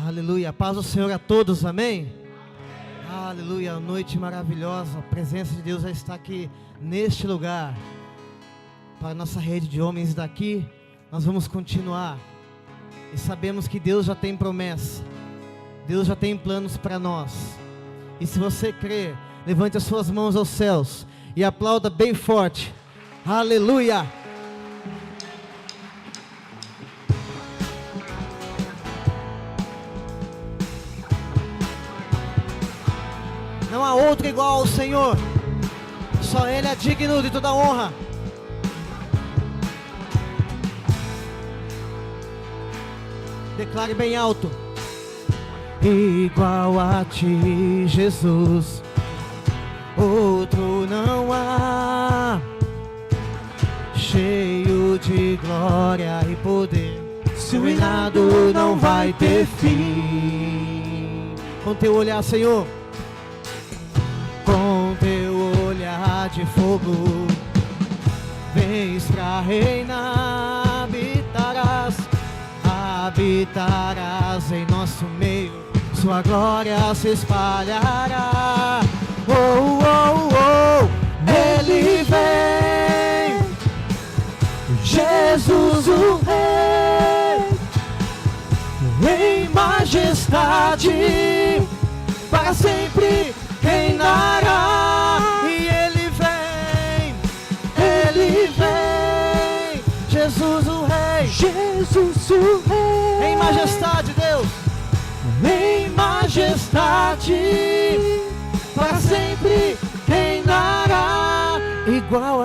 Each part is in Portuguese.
Aleluia, paz do Senhor a todos, amém? Aleluia, noite maravilhosa, a presença de Deus já está aqui neste lugar. Para a nossa rede de homens daqui, nós vamos continuar. E sabemos que Deus já tem promessa, Deus já tem planos para nós. E se você crê, levante as suas mãos aos céus e aplauda bem forte. Aleluia! Não há outro igual ao Senhor, só Ele é digno de toda honra. Declare bem alto: igual a ti, Jesus, outro não há, cheio de glória e poder, seu reinado não vai ter fim. Com teu olhar, Senhor, com teu olhar de fogo, vens pra reinar, habitarás em nosso meio, sua glória se espalhará. Oh, oh, oh, Ele vem, Jesus o Rei, em majestade, para sempre reinará. E Ele vem, Jesus o Rei, Jesus o Rei, em majestade, Deus, em majestade, para sempre reinará. Igual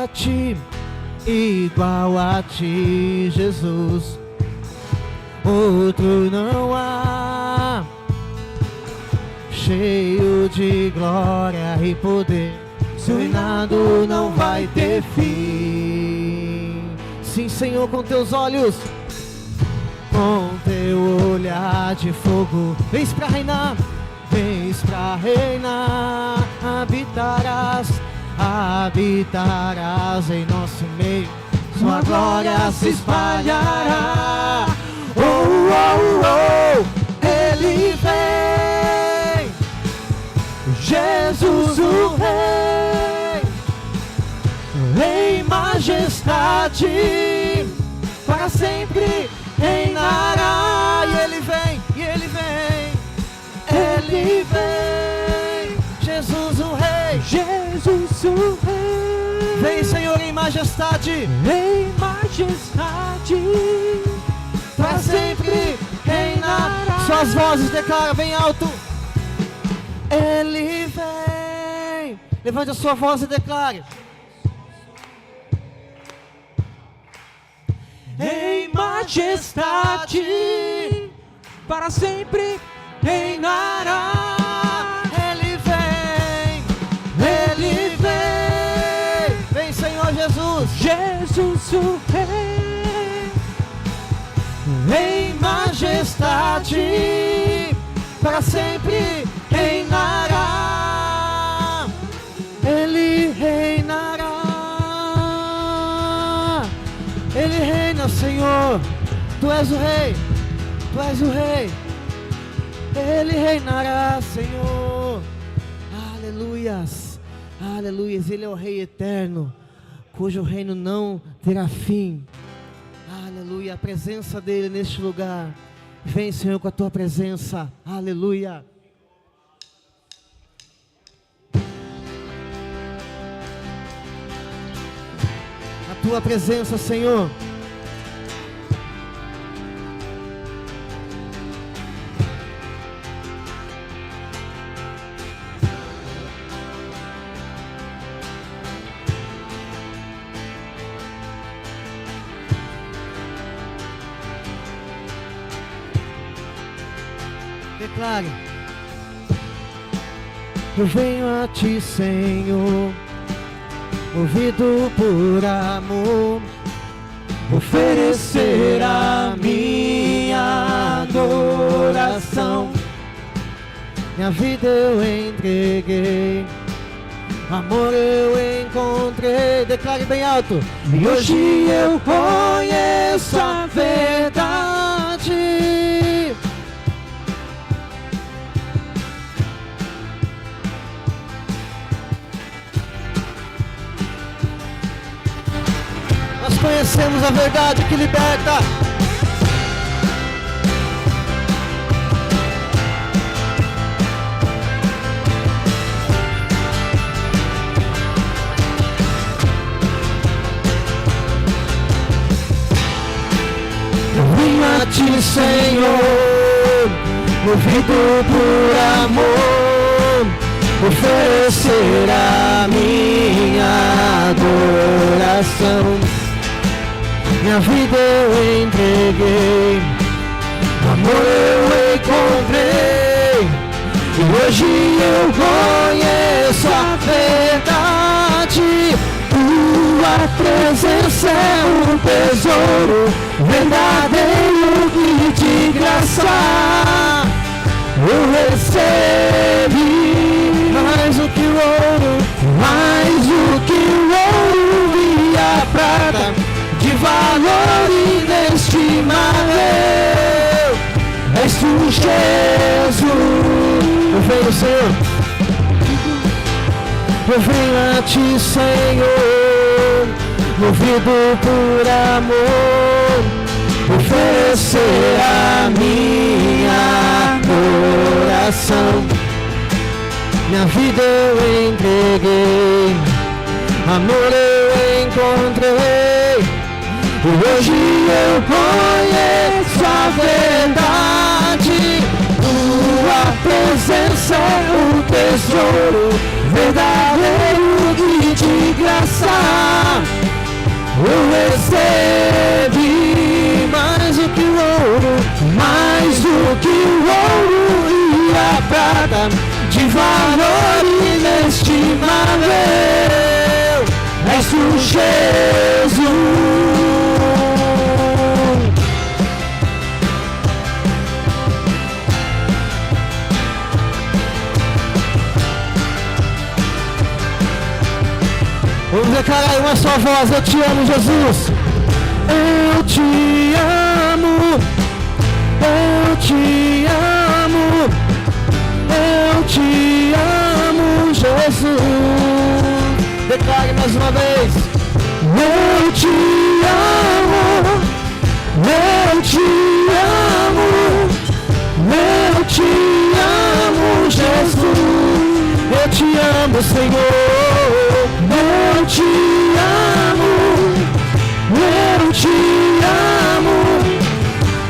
a ti, Jesus, outro não há, cheio de glória e poder, seu reinado não vai ter fim. Sim, Senhor, com teus olhos, com teu olhar de fogo, vens pra reinar, habitarás em nosso meio, sua glória se espalhará. Oh, oh, oh, Ele vem, Jesus o Rei, em majestade, para sempre reinará. E Ele vem, Jesus o Rei, Jesus o Rei, vem, Senhor, em majestade, para sempre reinar. Suas vozes declaram bem alto: Ele vem. Levante a sua voz e declare: em majestade, para sempre reinará. Ele vem, Senhor Jesus, Jesus o Rei, em majestade, para sempre reinará. Ele reinará, Ele reina, Senhor, Tu és o Rei, Tu és o Rei, Ele reinará, Senhor. Aleluias, aleluias, Ele é o Rei eterno, cujo reino não terá fim. Aleluia, a presença dEle neste lugar. Vem, Senhor, com a Tua presença, aleluia. A Tua presença, Senhor. Declare: eu venho a Ti, Senhor, movido por amor, oferecer a minha adoração. Minha vida eu entreguei, amor eu encontrei. Declare bem alto: e hoje eu conheço a verdade. conhecemos a verdade que liberta. Eu vim a ti, Senhor, movido por amor, oferecer a minha adoração. Minha vida eu entreguei, amor eu encontrei, e hoje eu conheço a verdade. Tua presença é um tesouro verdadeiro que de graça eu recebi. Mais do que o ouro, mais do que o ouro e a prata, de valor inestimável, és tu, Jesus. Eu venho, Senhor, eu venho a ti, Senhor, movido por amor, oferecer a minha adoração. Minha vida eu entreguei, amor eu encontrei, e hoje eu conheço a verdade. Tua presença é um tesouro verdadeiro que de graça eu recebi. Mais do que o ouro, mais do que o ouro e a prata, de valor inestimável, és tu, Jesus. Vamos declarar aí uma só voz: eu te amo, Jesus. Eu te amo, eu te amo, eu te amo, Jesus. Declare mais uma vez: eu te amo, eu te amo, eu te amo, Jesus. Eu te amo, Senhor. Eu te amo, eu te amo,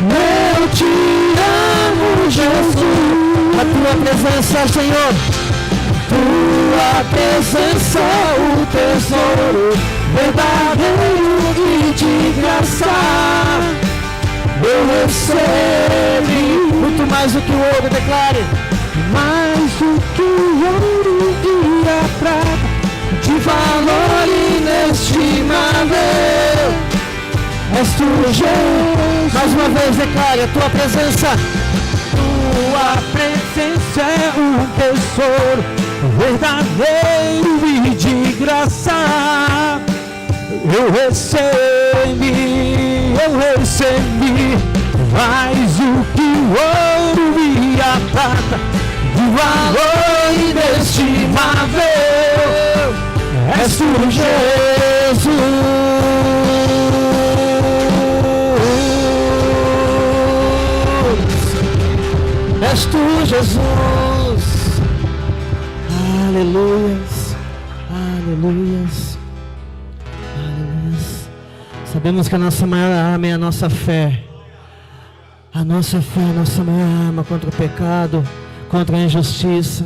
eu te amo, Jesus. A tua presença, Senhor, tua presença é o tesouro verdadeiro e de graça eu recebi. Muito mais do que o ouro, declare. Mais do que o ouro e a prata, de valor inestimável, és tu, Jesus. Mais uma vez declare a tua presença. Tua presença é um tesouro verdadeiro e de graça eu recebi mais do que o ouro e a prata, de valor inestimável, és tu, Jesus. És tu, Jesus. Aleluias, aleluias, aleluias. Sabemos que a nossa maior arma é a nossa fé. A nossa fé é a nossa maior arma contra o pecado, contra a injustiça.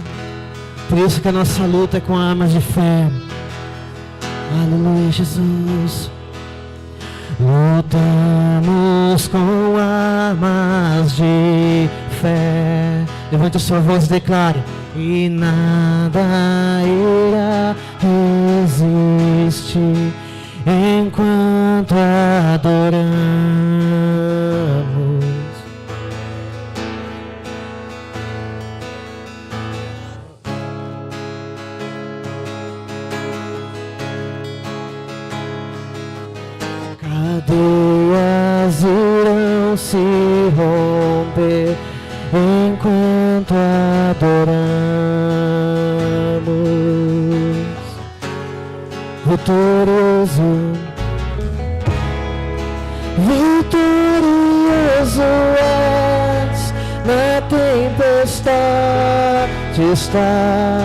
Por isso que a nossa luta é com armas de fé. Aleluia, Jesus. Lutamos com armas de fé. Levante a sua voz e declare: e nada irá resistir enquanto adoramos. Cadeias irão se romper enquanto adoramos. Vitorioso, majestade está,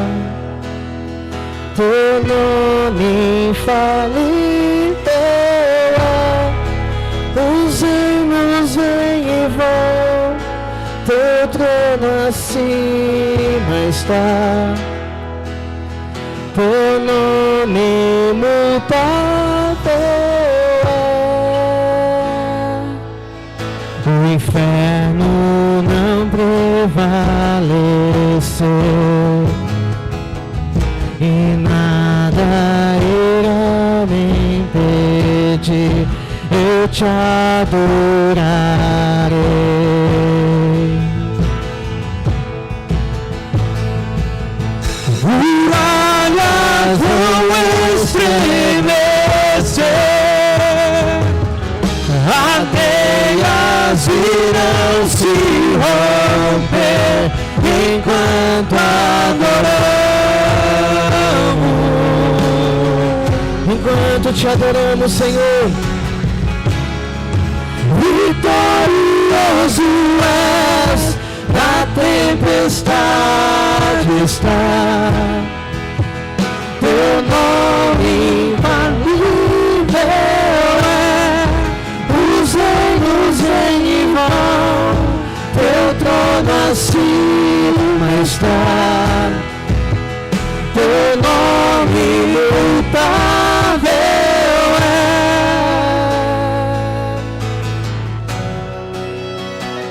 teu nome infalível é. Os reinos vêm e vão, teu trono acima está, teu nome imutável é. O inferno não prevaleceu e nada irá me impedir, eu te adorarei. Muralhas vão estremecer, aldeias irão se romper enquanto adoramos, enquanto te adoramos, Senhor. Vitorioso és, na tempestade está, teu nome infalível é. Os reinos vêm e vão, teu trono acima está, teu nome imutável é.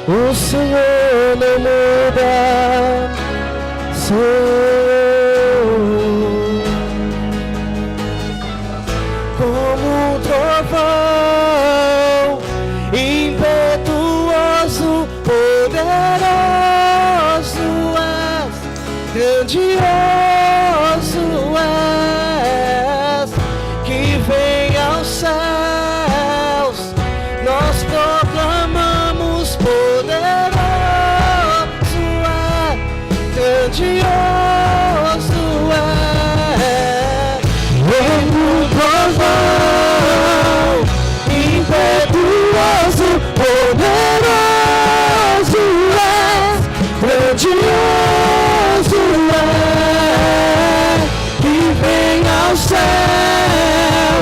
O Senhor não muda, Senhor. Como um trovão, impetuoso, poderoso és, grandioso és, que vem aos céus, nós proclamamos poderoso é, grandioso é. Como um trovão, impetuoso, poderoso és, grandioso é, que vem ao céu,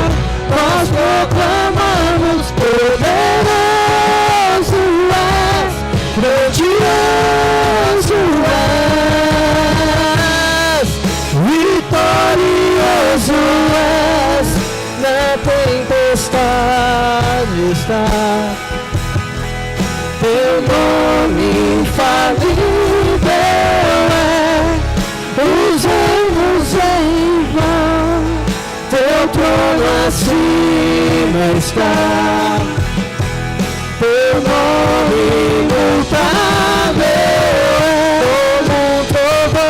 nós proclamamos poderoso és, grandioso és, vitorioso és, na tempestade está, teu nome infalível é. Os reinos vêm e vão, teu trono acima está, teu nome imutável é. Como um trovão,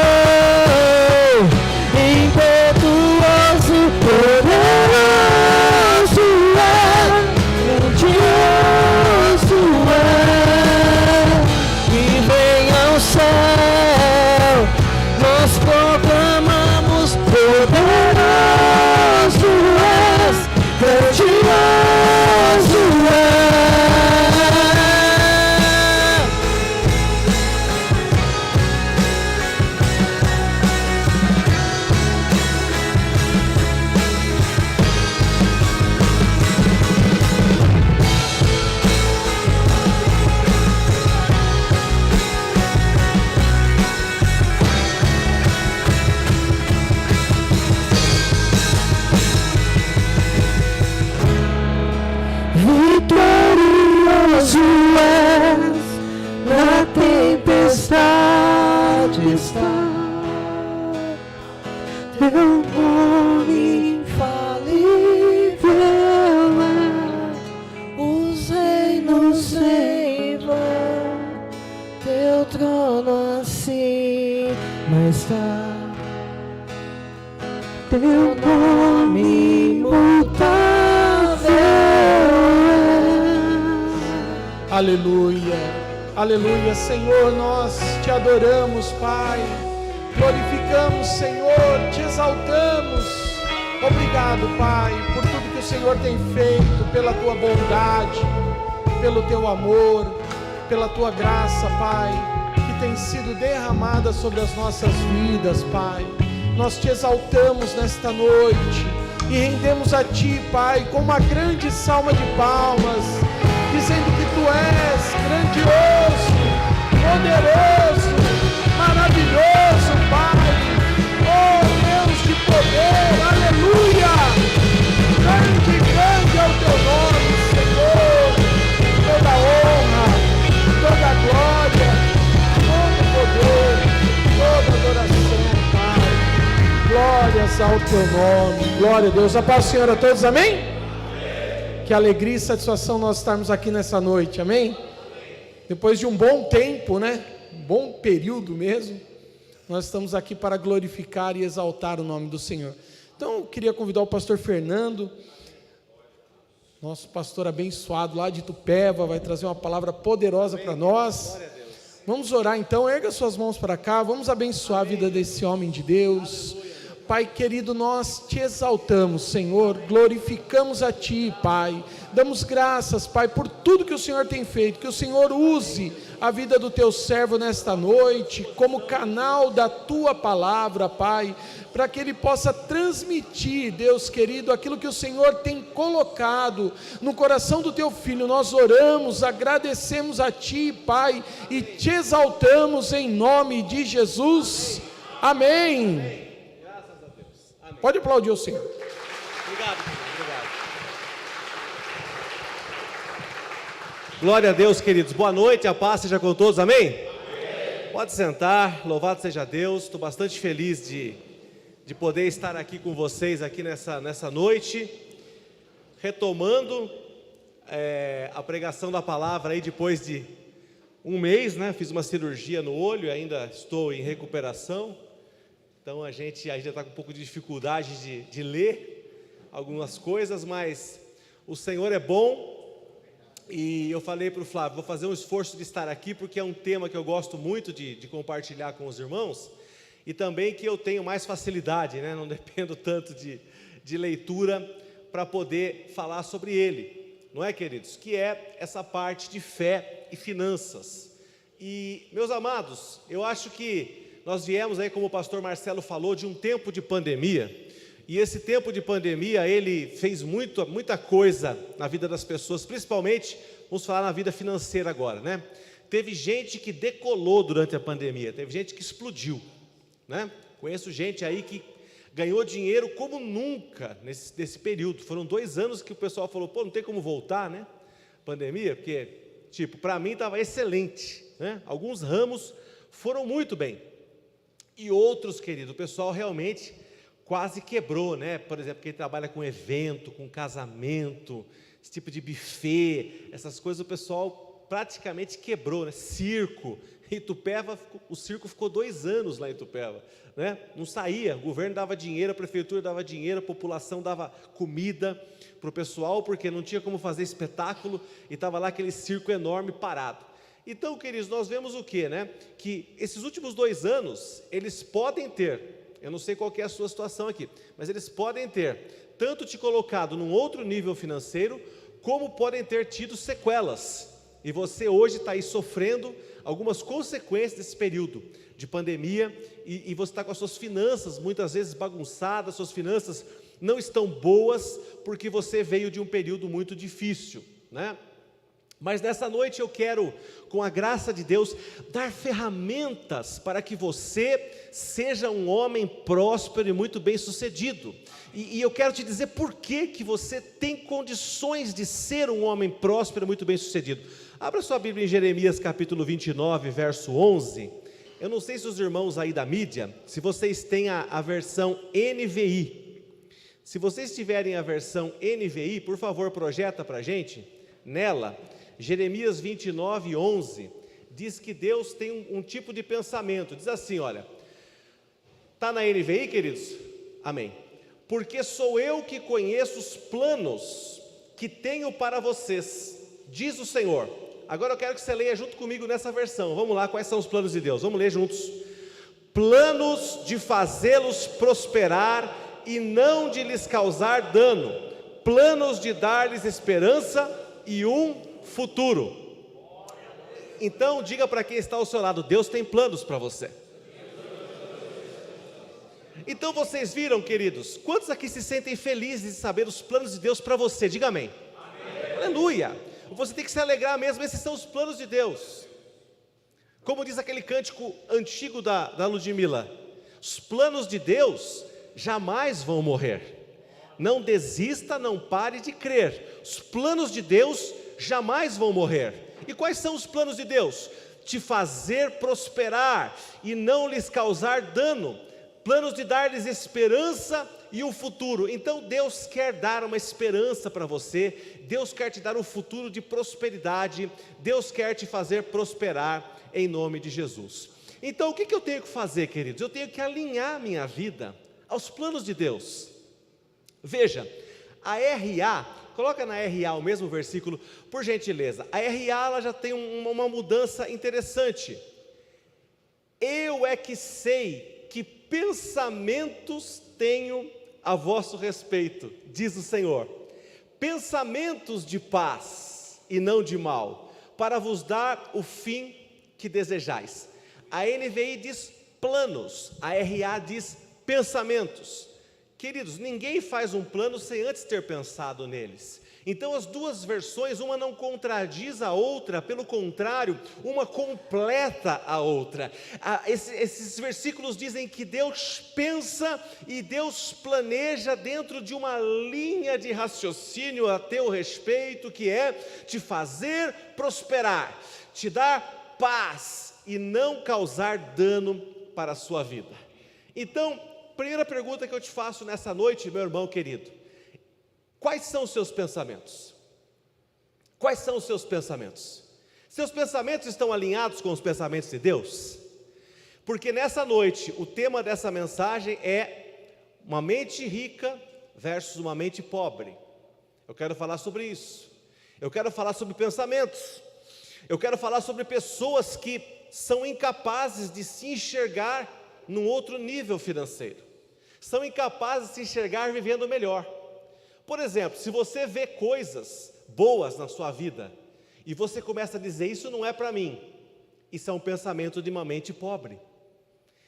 impetuoso, poderoso é, grandioso é, que vem ao céu, nós proclamamos poderoso és, grandioso é. Vitorioso és, na tempestade está, teu nome infalível é. Os reinos vêm e vão, teu trono acima está, teu nome imutável é. Aleluia, aleluia, Senhor, nós te adoramos, Pai, glorificamos, Senhor, te exaltamos. Obrigado, Pai, por tudo que o Senhor tem feito, pela tua bondade, pelo teu amor, pela tua graça, Pai, que tem sido derramada sobre as nossas vidas, Pai. Nós te exaltamos nesta noite e rendemos a Ti, Pai, com uma grande salva de palmas, dizendo que Tu és grandioso, poderoso, maravilhoso, Pai. Oh Deus de poder, aleluia! Grande é o Teu nome, Senhor. Toda honra, toda glória, todo poder, toda adoração, Pai. Glórias ao Teu nome, glória a Deus. A paz do Senhor a todos, amém? Que alegria e satisfação nós estarmos aqui nessa noite, amém? Depois de um bom tempo, né? Um bom período mesmo, nós estamos aqui para glorificar e exaltar o nome do Senhor. Então eu queria convidar o pastor Fernando, nosso pastor abençoado lá de Itupeva, vai trazer uma palavra poderosa para nós. Vamos orar então, erga suas mãos para cá, vamos abençoar a vida desse homem de Deus. Pai querido, nós te exaltamos, Senhor, glorificamos a Ti, Pai, damos graças, Pai, por tudo que o Senhor tem feito, que o Senhor use a vida do Teu servo nesta noite, como canal da Tua palavra, Pai, para que ele possa transmitir, Deus querido, aquilo que o Senhor tem colocado no coração do Teu Filho. Nós oramos, agradecemos a Ti, Pai, e te exaltamos em nome de Jesus, amém. Pode aplaudir o Senhor. Obrigado, obrigado. Glória a Deus, queridos. Boa noite, a paz seja com todos, amém? Amém. Pode sentar, louvado seja Deus. Estou bastante feliz de poder estar aqui com vocês aqui nessa noite, retomando a pregação da palavra aí depois de um mês, né? Fiz uma cirurgia no olho, ainda estou em recuperação. Então a gente ainda está com um pouco de dificuldade de ler algumas coisas, mas o Senhor é bom. E eu falei para o Flávio, vou fazer um esforço de estar aqui, porque é um tema que eu gosto muito de compartilhar com os irmãos, e também que eu tenho mais facilidade, né? Não dependo tanto de leitura para poder falar sobre ele, não é, queridos? Que é essa parte de fé e finanças. E, meus amados, eu acho que nós viemos aí, como o pastor Marcelo falou, de um tempo de pandemia, e esse tempo de pandemia, ele fez muita coisa na vida das pessoas, principalmente, vamos falar na vida financeira agora, né? Teve gente que decolou durante a pandemia, teve gente que explodiu, né? Conheço gente aí que ganhou dinheiro como nunca nesse período. Foram 2 anos que o pessoal falou, pô, não tem como voltar, né? Pandemia, porque, tipo, para mim estava excelente, né? Alguns ramos foram muito bem. E outros, querido, o pessoal realmente quase quebrou, né? Por exemplo, quem trabalha com evento, com casamento, esse tipo de buffet, essas coisas, o pessoal praticamente quebrou, né? Circo, Itupeva, o circo ficou 2 anos lá em Itupeva, né? Não saía, o governo dava dinheiro, a prefeitura dava dinheiro, a população dava comida para o pessoal, porque não tinha como fazer espetáculo, e estava lá aquele circo enorme parado. Então, queridos, nós vemos o que, né? Que esses últimos 2 anos, eles podem ter, eu não sei qual que é a sua situação aqui, mas eles podem ter tanto te colocado num outro nível financeiro, como podem ter tido sequelas. E você hoje está aí sofrendo algumas consequências desse período de pandemia, e você está com as suas finanças muitas vezes bagunçadas, suas finanças não estão boas, porque você veio de um período muito difícil, né? Mas nessa noite eu quero, com a graça de Deus, dar ferramentas para que você seja um homem próspero e muito bem sucedido. E eu quero te dizer por que você tem condições de ser um homem próspero e muito bem sucedido. Abra sua Bíblia em Jeremias capítulo 29, verso 11. Eu não sei se os irmãos aí da mídia, se vocês têm a versão NVI. Se vocês tiverem a versão NVI, por favor, projeta para a gente, nela. Jeremias 29, 11, diz que Deus tem um tipo de pensamento, diz assim, olha, está na NVI, queridos? Amém. Porque sou eu que conheço os planos que tenho para vocês, diz o Senhor. Agora eu quero que você leia junto comigo nessa versão, vamos lá, quais são os planos de Deus? Vamos ler juntos. Planos de fazê-los prosperar e não de lhes causar dano, planos de dar-lhes esperança e um futuro. Então diga para quem está ao seu lado: Deus tem planos para você. Então vocês viram, queridos, quantos aqui se sentem felizes de saber os planos de Deus para você? Diga amém. Amém. Aleluia. Você tem que se alegrar mesmo, esses são os planos de Deus. Como diz aquele cântico antigo da Ludmilla: os planos de Deus jamais vão morrer. Não desista, não pare de crer. Os planos de Deus jamais vão morrer. E quais são os planos de Deus? Te fazer prosperar e não lhes causar dano. Planos de dar-lhes esperança e um futuro. Então Deus quer dar uma esperança para você. Deus quer te dar um futuro de prosperidade. Deus quer te fazer prosperar em nome de Jesus. Então o que eu tenho que fazer, queridos? Eu tenho que alinhar minha vida aos planos de Deus. Veja, a RA, coloca na RA o mesmo versículo, por gentileza. A RA ela já tem uma mudança interessante. Eu é que sei que pensamentos tenho a vosso respeito, diz o Senhor. Pensamentos de paz e não de mal, para vos dar o fim que desejais. A NVI diz planos, a RA diz pensamentos. Queridos, ninguém faz um plano sem antes ter pensado neles. Então as duas versões, uma não contradiz a outra, pelo contrário, uma completa a outra. Esses versículos dizem que Deus pensa e Deus planeja dentro de uma linha de raciocínio a teu respeito, que é te fazer prosperar, te dar paz e não causar dano para a sua vida. Então, primeira pergunta que eu te faço nessa noite, meu irmão querido: quais são os seus pensamentos? Quais são os seus pensamentos? Seus pensamentos estão alinhados com os pensamentos de Deus? Porque nessa noite, o tema dessa mensagem é uma mente rica versus uma mente pobre. Eu quero falar sobre isso. Eu quero falar sobre pensamentos. Eu quero falar sobre pessoas que são incapazes de se enxergar num outro nível financeiro. São incapazes de se enxergar vivendo melhor. Por exemplo, se você vê coisas boas na sua vida e você começa a dizer: isso não é para mim, isso é um pensamento de uma mente pobre.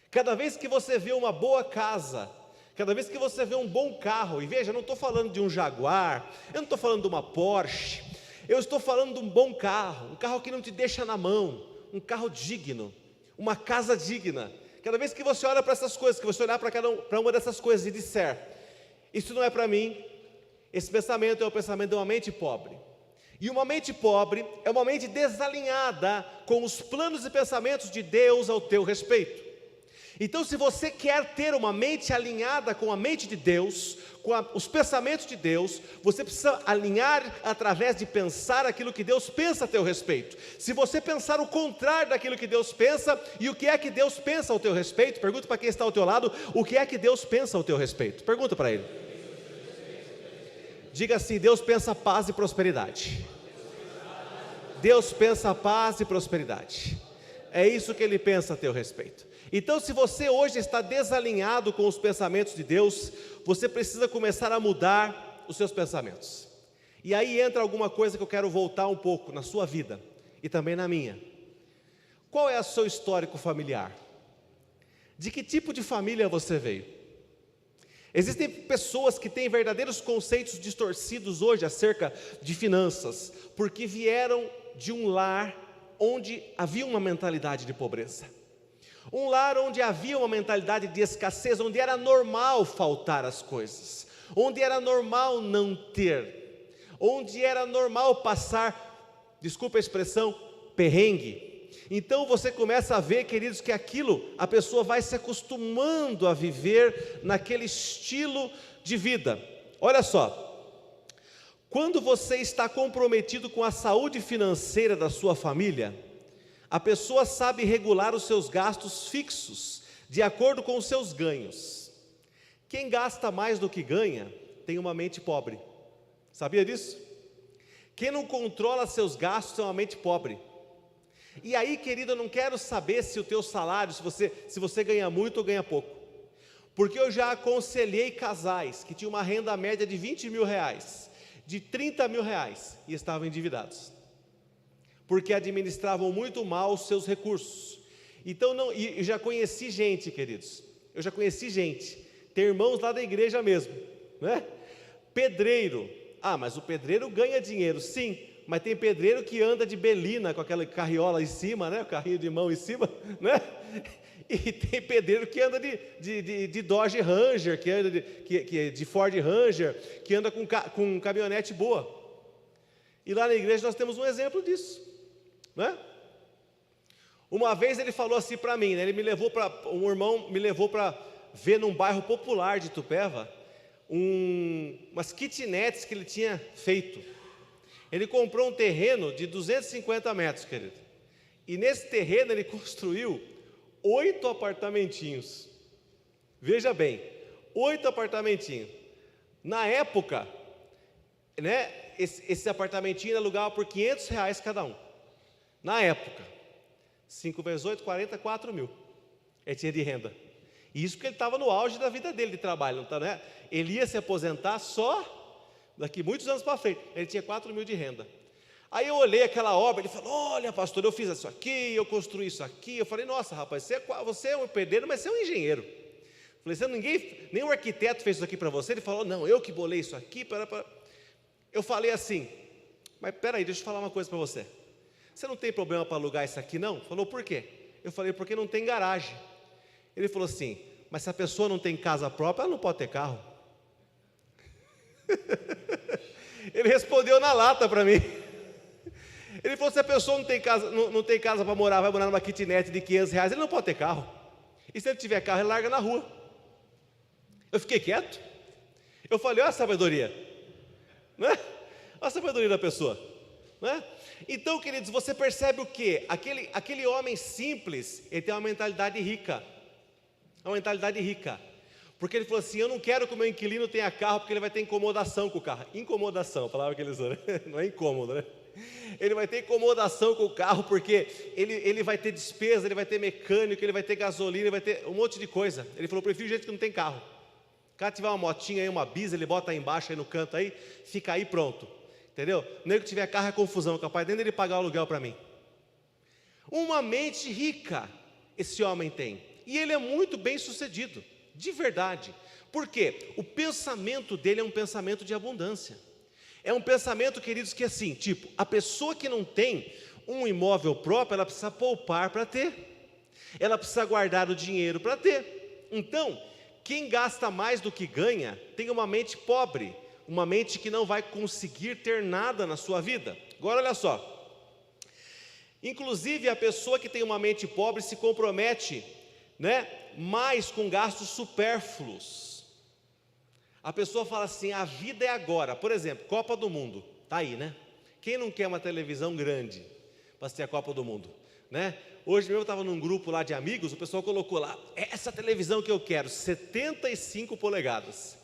Cada vez que você vê uma boa casa, cada vez que você vê um bom carro, e veja, eu não estou falando de um Jaguar, eu não estou falando de uma Porsche, eu estou falando de um bom carro, um carro que não te deixa na mão, um carro digno, uma casa digna. Cada vez que você olha para essas coisas, que você olhar para uma dessas coisas e disser: isso não é para mim, esse pensamento é o pensamento de uma mente pobre. E uma mente pobre é uma mente desalinhada com os planos e pensamentos de Deus ao teu respeito. Então, se você quer ter uma mente alinhada com a mente de Deus, com os pensamentos de Deus, você precisa alinhar através de pensar aquilo que Deus pensa a teu respeito. Se você pensar o contrário daquilo que Deus pensa, e o que é que Deus pensa ao teu respeito? Pergunta para quem está ao teu lado: o que é que Deus pensa ao teu respeito? Pergunta para ele. Diga assim: Deus pensa paz e prosperidade. Deus pensa paz e prosperidade. É isso que Ele pensa a teu respeito. Então, se você hoje está desalinhado com os pensamentos de Deus, você precisa começar a mudar os seus pensamentos. E aí entra alguma coisa que eu quero voltar um pouco na sua vida e também na minha. Qual é o seu histórico familiar? De que tipo de família você veio? Existem pessoas que têm verdadeiros conceitos distorcidos hoje acerca de finanças, porque vieram de um lar onde havia uma mentalidade de pobreza. Um lar onde havia uma mentalidade de escassez, onde era normal faltar as coisas, onde era normal não ter, onde era normal passar, desculpa a expressão, perrengue. Então você começa a ver, queridos, que aquilo, a pessoa vai se acostumando a viver naquele estilo de vida. Olha só, quando você está comprometido com a saúde financeira da sua família, a pessoa sabe regular os seus gastos fixos, de acordo com os seus ganhos. Quem gasta mais do que ganha, tem uma mente pobre. Sabia disso? Quem não controla seus gastos tem uma mente pobre. E aí, querido, eu não quero saber se o teu salário, se você ganha muito ou ganha pouco. Porque eu já aconselhei casais que tinham uma renda média de 20 mil reais, de 30 mil reais, e estavam endividados. porque administravam muito mal os seus recursos. Então, não, e eu já conheci gente, queridos, tem irmãos lá da igreja mesmo, né? Pedreiro, mas o pedreiro ganha dinheiro, sim, mas tem pedreiro que anda de Belina, com aquela carriola em cima, né? O carrinho de mão em cima, né? E tem pedreiro que anda de Dodge Ranger, que anda de Ford Ranger, que anda com caminhonete boa. E lá na igreja nós temos um exemplo disso, né? Uma vez ele falou assim para mim, né? Um irmão me levou para ver num bairro popular de Itupeva, umas kitnets que ele tinha feito. Ele comprou um terreno de 250 metros, querido. E nesse terreno ele construiu 8 apartamentinhos. Veja bem, 8 apartamentinhos. Na época, né, esse apartamentinho alugava por R$500 cada um. Na época, 5 vezes 8, 44 mil. Ele tinha de renda. E isso porque ele estava no auge da vida dele de trabalho, não tá, né? Ele ia se aposentar só daqui muitos anos para frente. Ele tinha 4 mil de renda. Aí eu olhei aquela obra, ele falou: olha, pastor, eu fiz isso aqui, eu construí isso aqui. Eu falei: nossa, rapaz, você é um pedreiro, mas você é um engenheiro. Eu falei: nenhum arquiteto fez isso aqui para você? Ele falou: não, eu que bolei isso aqui. Eu falei assim: mas peraí, deixa eu falar uma coisa para você. Você não tem problema para alugar isso aqui, não? Falou: por quê? Eu falei: porque não tem garagem. Ele falou assim: mas se a pessoa não tem casa própria, ela não pode ter carro. Ele respondeu na lata para mim. Ele falou: se a pessoa não tem casa para morar, vai morar numa kitnet de R$500, ele não pode ter carro. E se ele tiver carro, ele larga na rua. Eu fiquei quieto. Eu falei: olha a sabedoria, né? Olha a sabedoria da pessoa, né? Então, queridos, você percebe o quê? Aquele homem simples, ele tem uma mentalidade rica. Uma mentalidade rica. Porque ele falou assim: eu não quero que o meu inquilino tenha carro, porque ele vai ter incomodação com o carro. Incomodação, a palavra que ele usou, né? Não é incômodo, né? Ele vai ter incomodação com o carro, porque ele vai ter despesa, ele vai ter mecânico, ele vai ter gasolina, ele vai ter um monte de coisa. Ele falou: prefiro gente que não tem carro. O cara tiver uma motinha aí, uma bisa, ele bota aí embaixo, aí no canto aí, fica aí pronto. Entendeu? Nem que tiver carro é confusão, capaz nem dele pagar o aluguel para mim. Uma mente rica esse homem tem. E ele é muito bem sucedido, de verdade. Por quê? O pensamento dele é um pensamento de abundância. É um pensamento, queridos, que assim, tipo, a pessoa que não tem um imóvel próprio, ela precisa poupar para ter. Ela precisa guardar o dinheiro para ter. Então, quem gasta mais do que ganha, tem uma mente pobre. Uma mente que não vai conseguir ter nada na sua vida. Agora olha só. Inclusive a pessoa que tem uma mente pobre se compromete, né, mais com gastos supérfluos. A pessoa fala assim: a vida é agora. Por exemplo, Copa do Mundo, tá aí, né? Quem não quer uma televisão grande para assistir a Copa do Mundo, né? Hoje mesmo eu estava num grupo lá de amigos, o pessoal colocou lá: essa televisão que eu quero, 75 polegadas,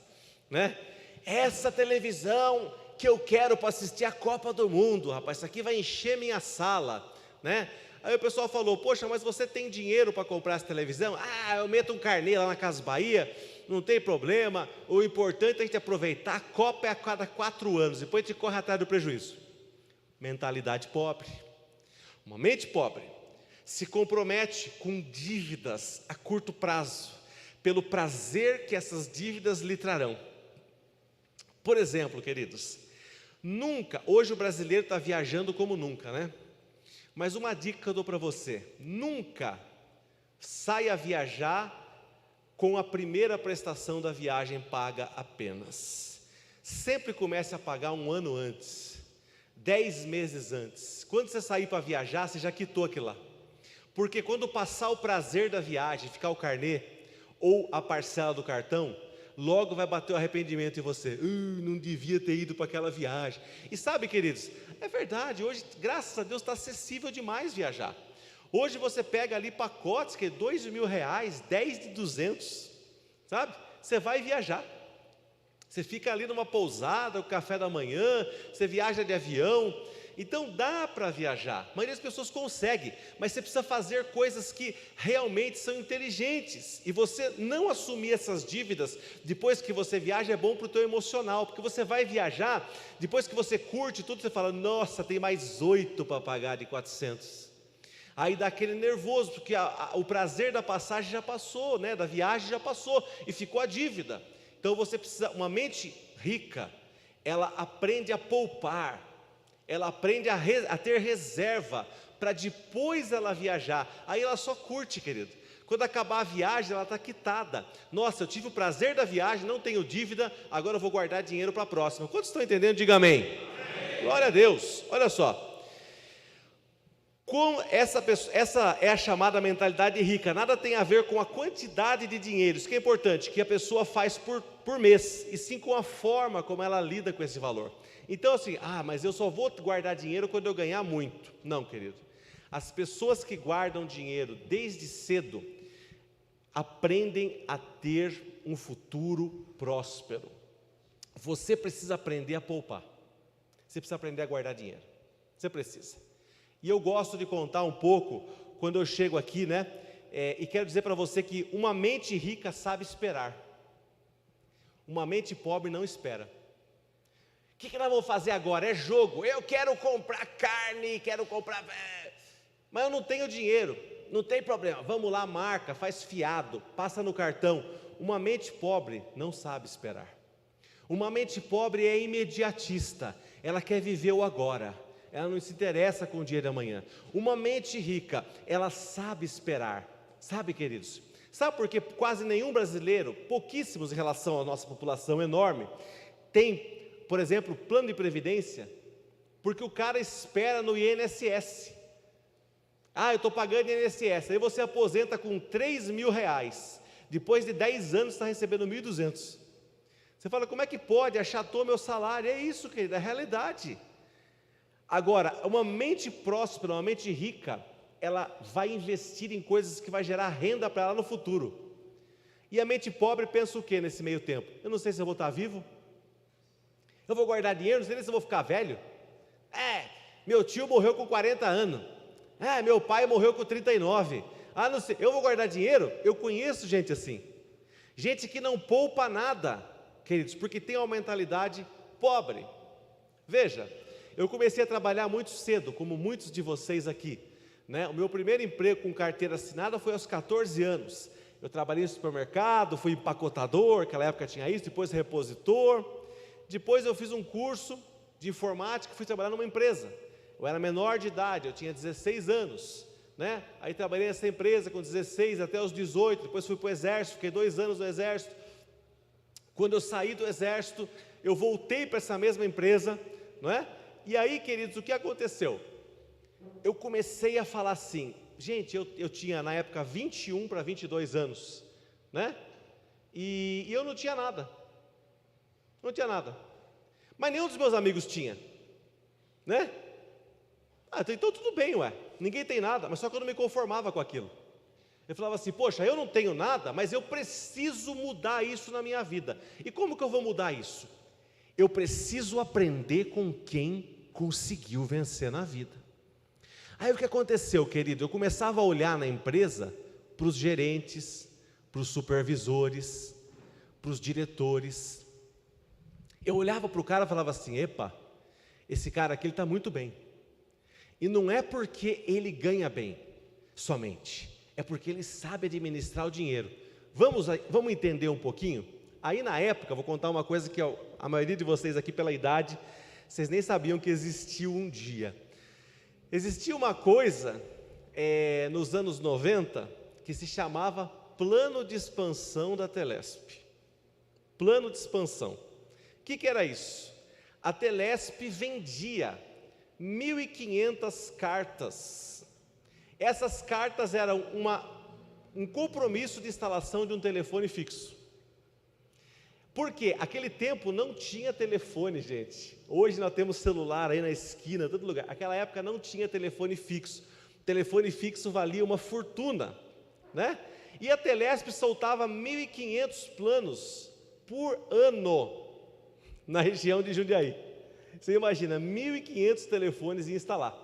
né? Essa televisão que eu quero para assistir a Copa do Mundo, rapaz, isso aqui vai encher minha sala, né? Aí o pessoal falou: poxa, mas você tem dinheiro para comprar essa televisão? Eu meto um carnê lá na Casa Bahia, não tem problema, o importante é a gente aproveitar, a Copa é a cada 4 anos, depois a gente corre atrás do prejuízo. Mentalidade pobre. Uma mente pobre se compromete com dívidas a curto prazo, pelo prazer que essas dívidas lhe trarão. Por exemplo, queridos, hoje o brasileiro está viajando como nunca, né? Mas uma dica que eu dou para você: nunca saia viajar com a primeira prestação da viagem paga apenas. Sempre comece a pagar 1 ano antes, 10 meses antes. Quando você sair para viajar, você já quitou aquilo lá. Porque quando passar o prazer da viagem, ficar o carnê ou a parcela do cartão, logo vai bater o arrependimento em você. Não devia ter ido para aquela viagem. E sabe, queridos, é verdade, hoje, graças a Deus, está acessível demais viajar. Hoje você pega ali pacotes, que é R$2.000, 10 de 200, sabe? Você vai viajar. Você fica ali numa pousada, o café da manhã, você viaja de avião. Então dá para viajar, a maioria das pessoas consegue, mas você precisa fazer coisas que realmente são inteligentes, e você não assumir essas dívidas depois que você viaja é bom para o teu emocional, porque você vai viajar, depois que você curte tudo, você fala, nossa, tem mais 8 para pagar de 400, aí dá aquele nervoso, porque o prazer da passagem já passou, né? Da viagem já passou, e ficou a dívida. Então você precisa, uma mente rica, ela aprende a poupar, ela aprende a ter reserva, para depois ela viajar, aí ela só curte, querido. Quando acabar a viagem, ela está quitada. Nossa, eu tive o prazer da viagem, não tenho dívida, agora eu vou guardar dinheiro para a próxima. Quantos estão entendendo? Diga amém. Amém. Glória a Deus. Olha só, essa é a chamada mentalidade rica. Nada tem a ver com a quantidade de dinheiro, isso que é importante, que a pessoa faz por mês, e sim com a forma como ela lida com esse valor. Então assim, mas eu só vou guardar dinheiro quando eu ganhar muito. Não, querido. As pessoas que guardam dinheiro desde cedo, aprendem a ter um futuro próspero. Você precisa aprender a poupar, você precisa aprender a guardar dinheiro, você precisa. E eu gosto de contar um pouco, quando eu chego aqui, né? E quero dizer para você que uma mente rica sabe esperar, uma mente pobre não espera. O que nós vamos fazer agora? É jogo, eu quero comprar carne, quero comprar... mas eu não tenho dinheiro, não tem problema, vamos lá, marca, faz fiado, passa no cartão. Uma mente pobre não sabe esperar. Uma mente pobre é imediatista, ela quer viver o agora, ela não se interessa com o dia de amanhã. Uma mente rica, ela sabe esperar. Sabe, queridos? Sabe por que quase nenhum brasileiro, pouquíssimos em relação à nossa população enorme, tem, por exemplo, plano de previdência? Porque o cara espera no INSS. Eu estou pagando INSS, aí você aposenta com 3 mil reais, depois de 10 anos está recebendo 1.200. Você fala, como é que pode? Achatou meu salário. É isso, querido, é a realidade. Agora, uma mente próspera, uma mente rica, ela vai investir em coisas que vai gerar renda para ela no futuro. E a mente pobre pensa o que nesse meio tempo? Eu não sei se eu vou estar vivo, eu vou guardar dinheiro, não sei nem se eu vou ficar velho. Meu tio morreu com 40 anos, meu pai morreu com 39, não sei, eu vou guardar dinheiro? Eu conheço gente assim, gente que não poupa nada, queridos, porque tem uma mentalidade pobre. Veja, eu comecei a trabalhar muito cedo, como muitos de vocês aqui, né? O meu primeiro emprego com carteira assinada foi aos 14 anos. Eu trabalhei em supermercado, fui empacotador, naquela época tinha isso, depois repositor. Depois eu fiz um curso de informática, fui trabalhar numa empresa. Eu era menor de idade, eu tinha 16 anos, né? Aí trabalhei nessa empresa com 16 até os 18, depois fui para o exército, fiquei 2 anos no exército. Quando eu saí do exército, eu voltei para essa mesma empresa, não é? E aí, queridos, o que aconteceu? Eu comecei a falar assim, gente, eu tinha na época 21 para 22 anos, né? E eu não tinha nada, mas nenhum dos meus amigos tinha, né? Então tudo bem, ninguém tem nada, mas só que eu não me conformava com aquilo. Eu falava assim, poxa, eu não tenho nada, mas eu preciso mudar isso na minha vida. E como que eu vou mudar isso? Eu preciso aprender com quem conseguiu vencer na vida. Aí o que aconteceu, querido? Eu começava a olhar na empresa para os gerentes, para os supervisores, para os diretores. Eu olhava para o cara e falava assim, epa, esse cara aqui está muito bem. E não é porque ele ganha bem somente, é porque ele sabe administrar o dinheiro. Vamos entender um pouquinho? Aí na época, vou contar uma coisa que a maioria de vocês aqui pela idade, vocês nem sabiam que existiu um dia. Existia uma coisa nos anos 90 que se chamava Plano de Expansão da Telesp. Plano de expansão. O que era isso? A Telesp vendia 1.500 cartas. Essas cartas eram um compromisso de instalação de um telefone fixo. Porque aquele tempo não tinha telefone, gente. Hoje nós temos celular aí na esquina, em todo lugar. Aquela época não tinha telefone fixo. Telefone fixo valia uma fortuna, né? E a Telesp soltava 1.500 planos por ano na região de Jundiaí. Você imagina, 1.500 telefones em instalar.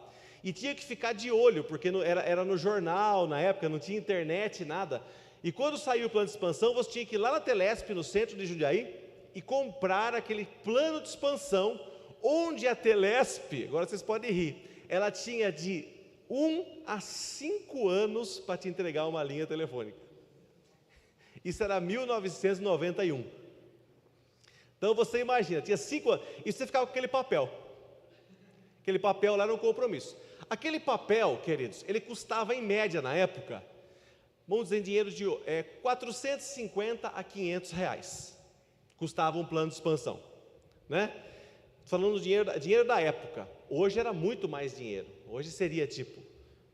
E tinha que ficar de olho, porque era no jornal, na época, não tinha internet, nada. E quando saiu o plano de expansão, você tinha que ir lá na Telesp, no centro de Jundiaí, e comprar aquele plano de expansão, onde a Telesp, agora vocês podem rir, ela tinha de 1 a 5 anos para te entregar uma linha telefônica. Isso era 1991. Então você imagina, tinha 5 anos, e você ficava com aquele papel lá no compromisso. Aquele papel, queridos, ele custava em média na época, vamos dizer em dinheiro de 450 a 500 reais, custava um plano de expansão, né? Falando do dinheiro da época, hoje era muito mais dinheiro, hoje seria tipo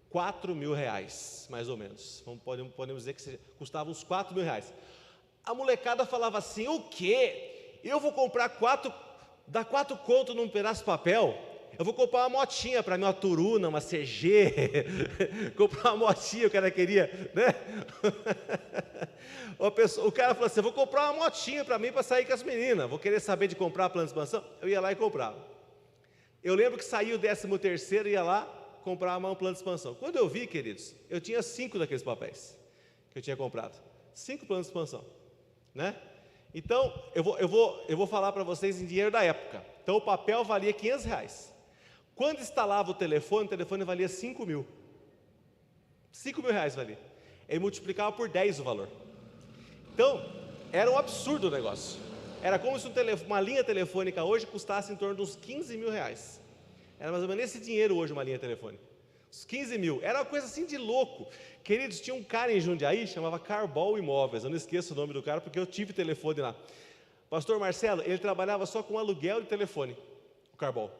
4 mil reais, mais ou menos, podemos dizer que custava uns 4 mil reais. A molecada falava assim, o quê? Eu vou comprar dar 4 conto num pedaço de papel? Eu vou comprar uma motinha para mim, uma Turuna, uma CG, comprar uma motinha, o cara queria, né? O cara falou assim, eu vou comprar uma motinha para mim, para sair com as meninas, vou querer saber de comprar plano de expansão? Eu ia lá e comprava. Eu lembro que saiu o 13º, ia lá, comprava um plano de expansão. Quando eu vi, queridos, eu tinha 5 daqueles papéis, que eu tinha comprado, 5 planos de expansão, né? Então, eu vou falar para vocês em dinheiro da época. Então, o papel valia 500 reais. Quando instalava o telefone valia 5 mil. 5 mil reais valia. Ele multiplicava por 10 o valor. Então, era um absurdo o negócio. Era como se uma linha telefônica hoje custasse em torno de uns 15 mil reais. Era mais ou menos esse dinheiro hoje uma linha telefônica. Uns 15 mil. Era uma coisa assim de louco. Queridos, tinha um cara em Jundiaí, chamava Carbol Imóveis. Eu não esqueço o nome do cara porque eu tive telefone lá. Pastor Marcelo, ele trabalhava só com aluguel de telefone, o Carbol.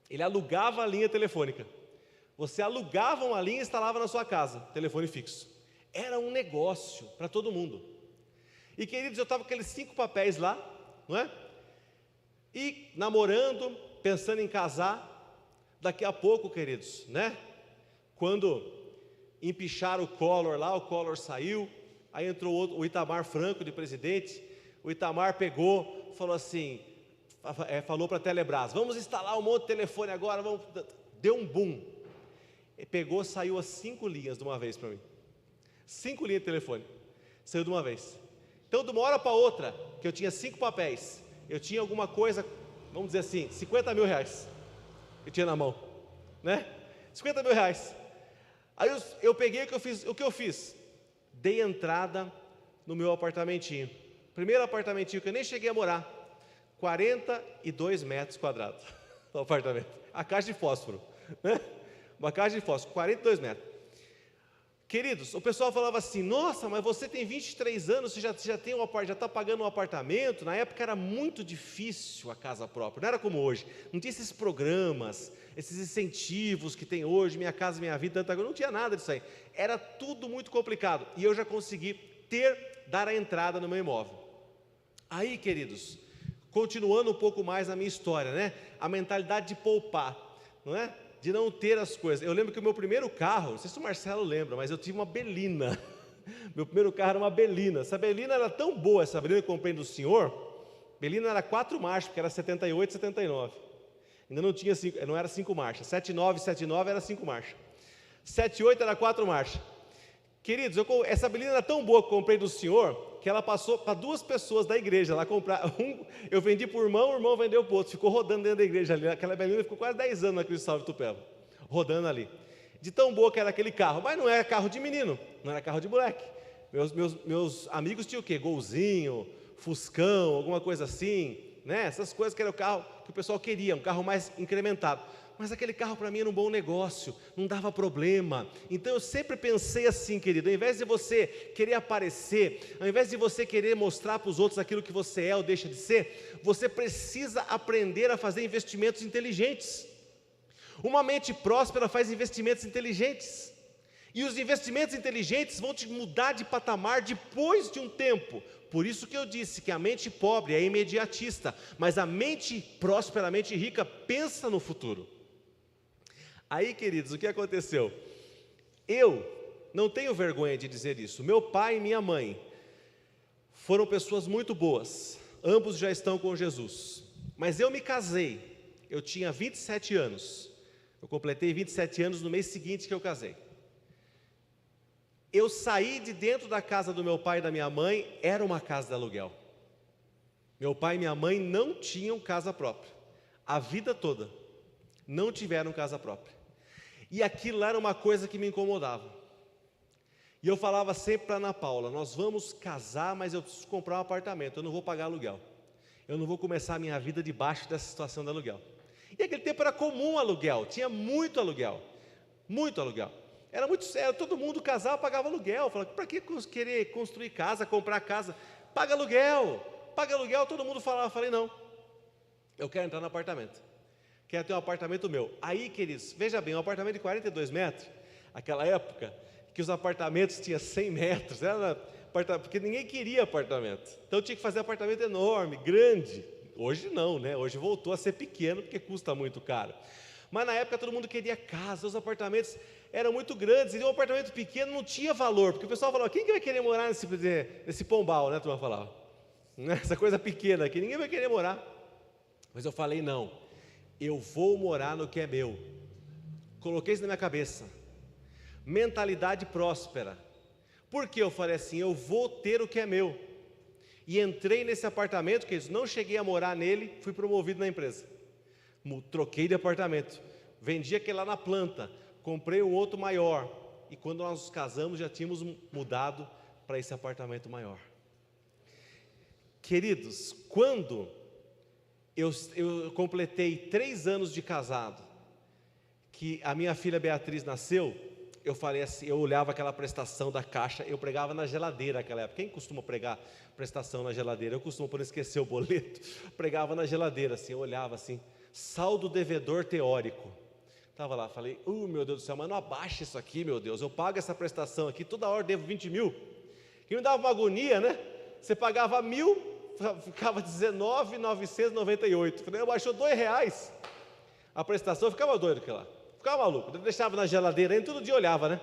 Ele alugava a linha telefônica. Você alugava uma linha e instalava na sua casa, telefone fixo. Era um negócio para todo mundo. E queridos, eu estava com aqueles 5 papéis lá, não é? E namorando, pensando em casar. Daqui a pouco, queridos, né? Quando empicharam o Collor lá, o Collor saiu, aí entrou o Itamar Franco de presidente. O Itamar pegou, falou assim, falou para a Telebrás, vamos instalar um monte de telefone agora, deu um boom. Ele pegou, saiu as 5 linhas de uma vez para mim. 5 linhas de telefone, saiu de uma vez. Então, de uma hora para outra, que eu tinha 5 papéis, eu tinha alguma coisa, vamos dizer assim, 50 mil reais, eu tinha na mão, né? 50 mil reais. Aí eu peguei, o que eu fiz? Dei entrada no meu apartamentinho. Primeiro apartamentinho que eu nem cheguei a morar, 42 metros quadrados, o apartamento, a caixa de fósforo, né? Uma caixa de fósforo, 42 metros. Queridos, o pessoal falava assim, nossa, mas você tem 23 anos, você já está pagando um apartamento. Na época era muito difícil a casa própria, não era como hoje, não tinha esses programas, esses incentivos que tem hoje, Minha Casa Minha Vida, não tinha nada disso aí, era tudo muito complicado, e eu já consegui dar a entrada no meu imóvel. Aí, queridos, continuando um pouco mais a minha história, né? A mentalidade de poupar, não é? De não ter as coisas. Eu lembro que o meu primeiro carro, não sei se o Marcelo lembra, mas eu tive uma Belina. Meu primeiro carro era uma Belina. Essa Belina era tão boa, essa Belina que eu comprei do senhor. Belina era 4 marchas, porque era 78, 79. Ainda não tinha 5, não era 5 marchas. 79 era 5 marchas. 78 era 4 marchas. Queridos, essa Belina era tão boa que eu comprei do senhor, que ela passou para 2 pessoas da igreja lá comprar. Eu vendi para o irmão vendeu para o outro, ficou rodando dentro da igreja ali. Aquela Belina ficou quase 10 anos na Cristal de Tupéva, rodando ali. De tão boa que era aquele carro, mas não era carro de menino, não era carro de moleque. Meus amigos tinham o quê? Golzinho, Fuscão, alguma coisa assim, né? Essas coisas que era o carro que o pessoal queria, um carro mais incrementado. Mas aquele carro para mim era um bom negócio, não dava problema. Então eu sempre pensei assim, querido, ao invés de você querer aparecer, ao invés de você querer mostrar para os outros aquilo que você é ou deixa de ser, você precisa aprender a fazer investimentos inteligentes. Uma mente próspera faz investimentos inteligentes. E os investimentos inteligentes vão te mudar de patamar depois de um tempo. Por isso que eu disse que a mente pobre é imediatista, mas a mente próspera, a mente rica, pensa no futuro. Aí, queridos, o que aconteceu? Eu não tenho vergonha de dizer isso. Meu pai e minha mãe foram pessoas muito boas. Ambos já estão com Jesus. Mas eu me casei eu tinha 27 anos. Eu completei 27 anos no mês seguinte que eu casei. Eu saí de dentro da casa do meu pai e da minha mãe, era uma casa de aluguel. Meu pai e minha mãe não tinham casa própria. A vida toda, não tiveram casa própria. E aquilo lá era uma coisa que me incomodava. E eu falava sempre para Ana Paula, nós vamos casar, mas eu preciso comprar um apartamento, eu não vou pagar aluguel. Eu não vou começar a minha vida debaixo dessa situação de aluguel. E aquele tempo era comum aluguel, tinha muito aluguel. Muito aluguel. Era muito sério, todo mundo casava, pagava aluguel. Falava, para que querer construir casa, comprar casa? Paga aluguel, todo mundo falava. Eu falei, não, eu quero entrar no apartamento. Quero ter um apartamento meu. Aí, queridos, veja bem, um apartamento de 42 metros, aquela época, que os apartamentos tinham 100 metros, porque ninguém queria apartamento. Então tinha que fazer apartamento enorme, grande. Hoje não, né? Hoje voltou a ser pequeno, porque custa muito caro. Mas na época todo mundo queria casa, os apartamentos eram muito grandes, e um apartamento pequeno não tinha valor, porque o pessoal falava, quem que vai querer morar nesse pombal, né? A turma falava, essa coisa pequena aqui, ninguém vai querer morar. Mas eu falei, não, eu vou morar no que é meu. Coloquei isso na minha cabeça. Mentalidade próspera. Por que eu falei assim, eu vou ter o que é meu? E entrei nesse apartamento, que não cheguei a morar nele, fui promovido na empresa. Troquei de apartamento, vendi aquele lá na planta, comprei um outro maior, e quando nós nos casamos já tínhamos mudado para esse apartamento maior. Queridos, quando eu completei 3 anos de casado, que a minha filha Beatriz nasceu, eu falei assim, eu olhava aquela prestação da Caixa, eu pregava na geladeira naquela época. Quem costuma pregar prestação na geladeira? Eu costumo, por não esquecer o boleto, pregava na geladeira assim, eu olhava assim, saldo devedor teórico. Estava lá, falei, meu Deus do céu, mas não abaixa isso aqui, meu Deus, eu pago essa prestação aqui, toda hora eu devo 20 mil. Que me dava uma agonia, né? Você pagava 1.000, ficava 19.998. Falei, abaixou R$2 a prestação, eu ficava doido aquilo lá. Ficava maluco, eu deixava na geladeira, aí todo dia olhava, né?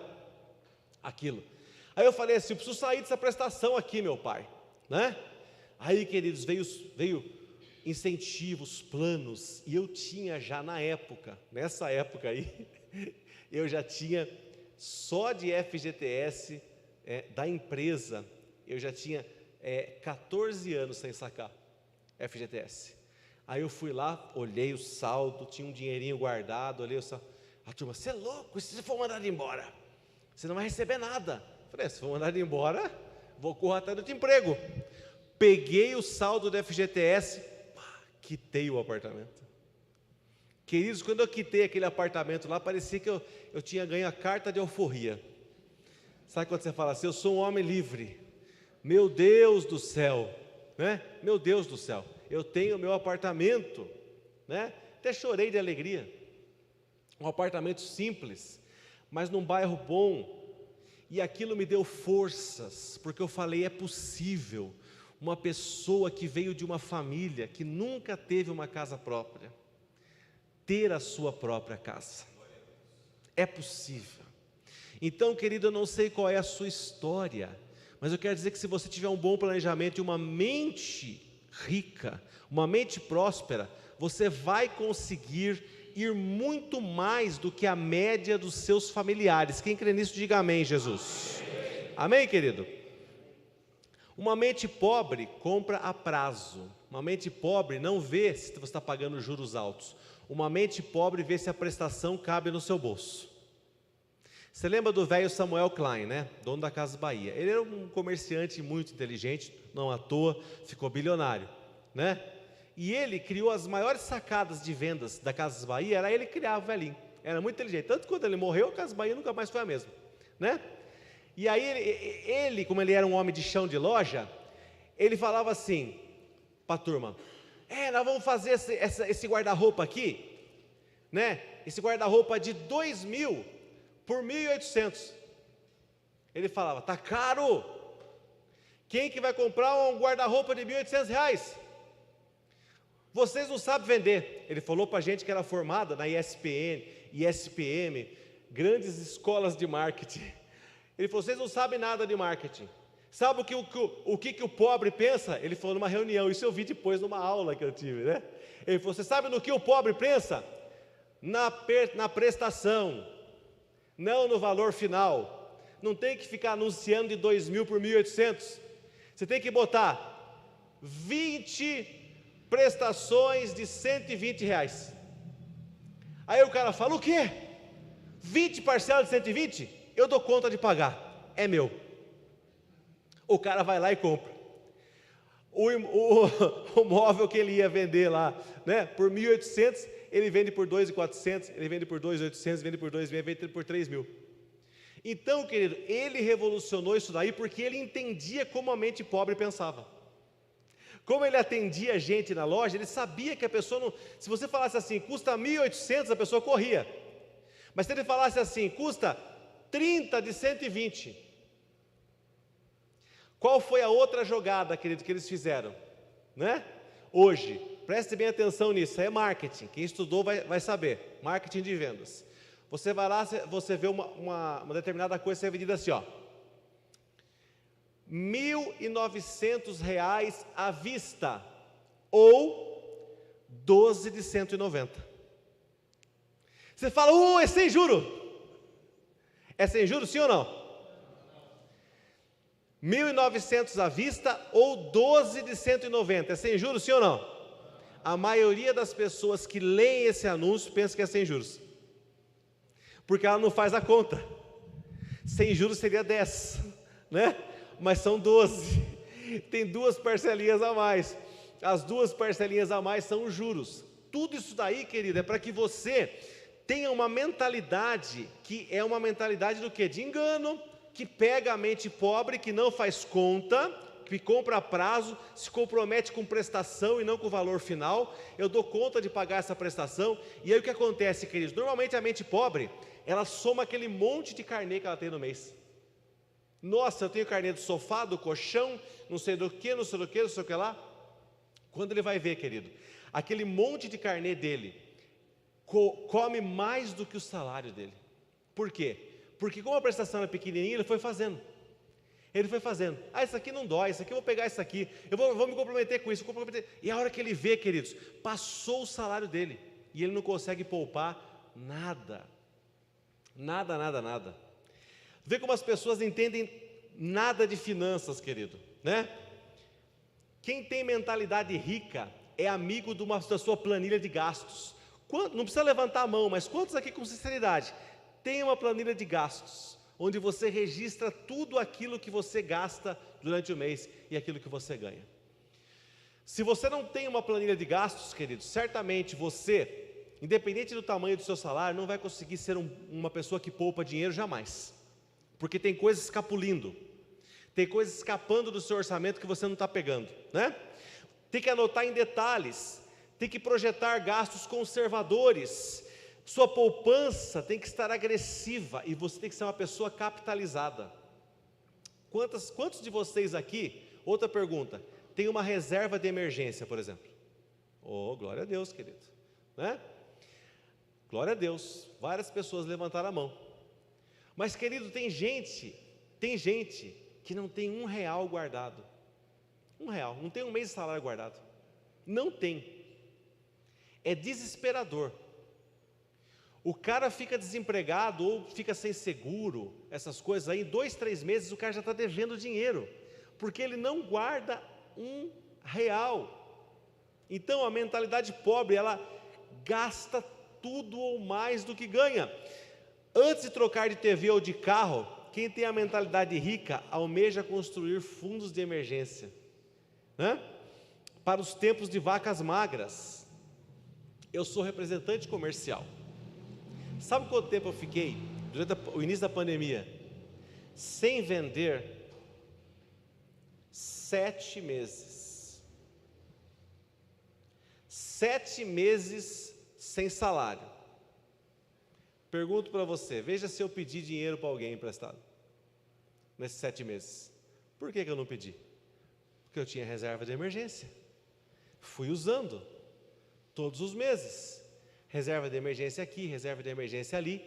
Aquilo. Aí eu falei assim, eu preciso sair dessa prestação aqui, meu pai, né? Aí, queridos, veio incentivos, planos, e eu tinha já nessa época aí, eu já tinha, só de FGTS da empresa, eu já tinha 14 anos sem sacar FGTS. Aí eu fui lá, olhei o saldo, tinha um dinheirinho guardado, olhei o saldo. A turma, você é louco, e se você for mandado embora? Você não vai receber nada. Eu falei, se for mandado embora, vou correr atrás do emprego. Peguei o saldo do FGTS, quitei o apartamento. Queridos, quando eu quitei aquele apartamento lá, parecia que eu tinha ganho a carta de alforria. Sabe quando você fala assim, eu sou um homem livre. Meu Deus do céu, né? Meu Deus do céu, eu tenho meu apartamento, né? Até chorei de alegria. Um apartamento simples, mas num bairro bom, e aquilo me deu forças, porque eu falei, é possível uma pessoa que veio de uma família que nunca teve uma casa própria, ter a sua própria casa. É possível. Então, querido, eu não sei qual é a sua história, mas eu quero dizer que se você tiver um bom planejamento e uma mente rica, uma mente próspera, você vai conseguir ir muito mais do que a média dos seus familiares. Quem crê nisso, diga amém, Jesus. Amém, querido? Uma mente pobre compra a prazo. Uma mente pobre não vê se você está pagando juros altos. Uma mente pobre vê se a prestação cabe no seu bolso. Você lembra do velho Samuel Klein, né? Dono da Casas Bahia. Ele era um comerciante muito inteligente, não à toa, ficou bilionário, né? E ele criou as maiores sacadas de vendas da Casas Bahia, era ele que criava o velhinho. Era muito inteligente. Tanto que quando ele morreu, a Casas Bahia nunca mais foi a mesma, né? E aí ele, como ele era um homem de chão de loja, ele falava assim para a turma, nós vamos fazer esse guarda-roupa aqui, né? Esse guarda-roupa de 2.000 por 1.800. Ele falava, tá caro. Quem que vai comprar um guarda-roupa de R$1.800? Vocês não sabem vender. Ele falou para a gente que era formada na ESPN, ESPM, grandes escolas de marketing. Ele falou, vocês não sabem nada de marketing. Sabe o que o pobre pensa? Ele falou numa reunião, isso eu vi depois numa aula que eu tive, né? Ele falou, você sabe no que o pobre pensa? Na prestação, não no valor final. Não tem que ficar anunciando de 2.000 por 1.800. Você tem que botar 20 prestações de R$120. Aí o cara fala, o quê? 20 parcelas de 120? Eu dou conta de pagar, é meu. O cara vai lá e compra. O móvel que ele ia vender lá, né, por 1.800, ele vende por 2.400, ele vende por 2.800, vende por 2.000, vende por 3.000. Então, querido, ele revolucionou isso daí porque ele entendia como a mente pobre pensava. Como ele atendia a gente na loja, ele sabia que a pessoa não... Se você falasse assim, custa 1.800, a pessoa corria. Mas se ele falasse assim, custa 30 de 120... Qual foi a outra jogada, querido, que eles fizeram? Né? Hoje, preste bem atenção nisso, é marketing. Quem estudou vai saber, marketing de vendas. Você vai lá, você vê uma determinada coisa ser vendida assim, ó. R$1.900 à vista, ou 12 de 190. Você fala, é sem juro. É sem juro, sim ou não? 1.900 à vista ou 12 de 190, é sem juros, sim ou não? A maioria das pessoas que leem esse anúncio pensa que é sem juros, porque ela não faz a conta. Sem juros seria 10, né? Mas são 12, tem 2 parcelinhas a mais. As 2 parcelinhas a mais são os juros. Tudo isso daí, querido, é para que você tenha uma mentalidade, que é uma mentalidade do quê? De engano, que pega a mente pobre, que não faz conta, que compra a prazo, se compromete com prestação e não com o valor final. Eu dou conta de pagar essa prestação. E aí o que acontece, queridos? Normalmente a mente pobre, ela soma aquele monte de carnê que ela tem no mês. Nossa, eu tenho carnê do sofá, do colchão, não sei do que, não sei do que, não sei o que lá. Quando ele vai ver, querido, aquele monte de carnê dele come mais do que o salário dele. Por quê? Porque como a prestação era pequenininha, ele foi fazendo. Isso aqui não dói, isso aqui eu vou pegar isso aqui, eu vou me comprometer com isso, E a hora que ele vê, queridos, passou o salário dele, e ele não consegue poupar nada. Nada. Vê como as pessoas entendem nada de finanças, querido, né? Quem tem mentalidade rica é amigo da sua planilha de gastos. Não precisa levantar a mão, mas quantos aqui com sinceridade tem uma planilha de gastos, onde você registra tudo aquilo que você gasta durante o mês e aquilo que você ganha? Se você não tem uma planilha de gastos, querido, certamente você, independente do tamanho do seu salário, não vai conseguir ser uma pessoa que poupa dinheiro jamais, porque tem coisas escapulindo, tem coisas escapando do seu orçamento que você não está pegando, né? Tem que anotar em detalhes, tem que projetar gastos conservadores. Sua poupança tem que estar agressiva e você tem que ser uma pessoa capitalizada. Quantos de vocês aqui, outra pergunta, tem uma reserva de emergência, por exemplo? Oh, glória a Deus, querido, né? Glória a Deus, várias pessoas levantaram a mão. Mas, querido, tem gente que não tem R$1 guardado. R$1, não tem um mês de salário guardado. Não tem. É desesperador. O cara fica desempregado ou fica sem seguro, essas coisas aí, em 2, 3 meses o cara já está devendo dinheiro, porque ele não guarda R$1. Então a mentalidade pobre, ela gasta tudo ou mais do que ganha. Antes de trocar de TV ou de carro, quem tem a mentalidade rica almeja construir fundos de emergência, né? Para os tempos de vacas magras. Eu sou representante comercial. Sabe quanto tempo eu fiquei, durante o início da pandemia, sem vender? 7 meses. 7 meses sem salário. Pergunto para você, veja se eu pedi dinheiro para alguém emprestado, nesses 7 meses. Por que eu não pedi? Porque eu tinha reserva de emergência. Fui usando, todos os meses. Reserva de emergência aqui, reserva de emergência ali.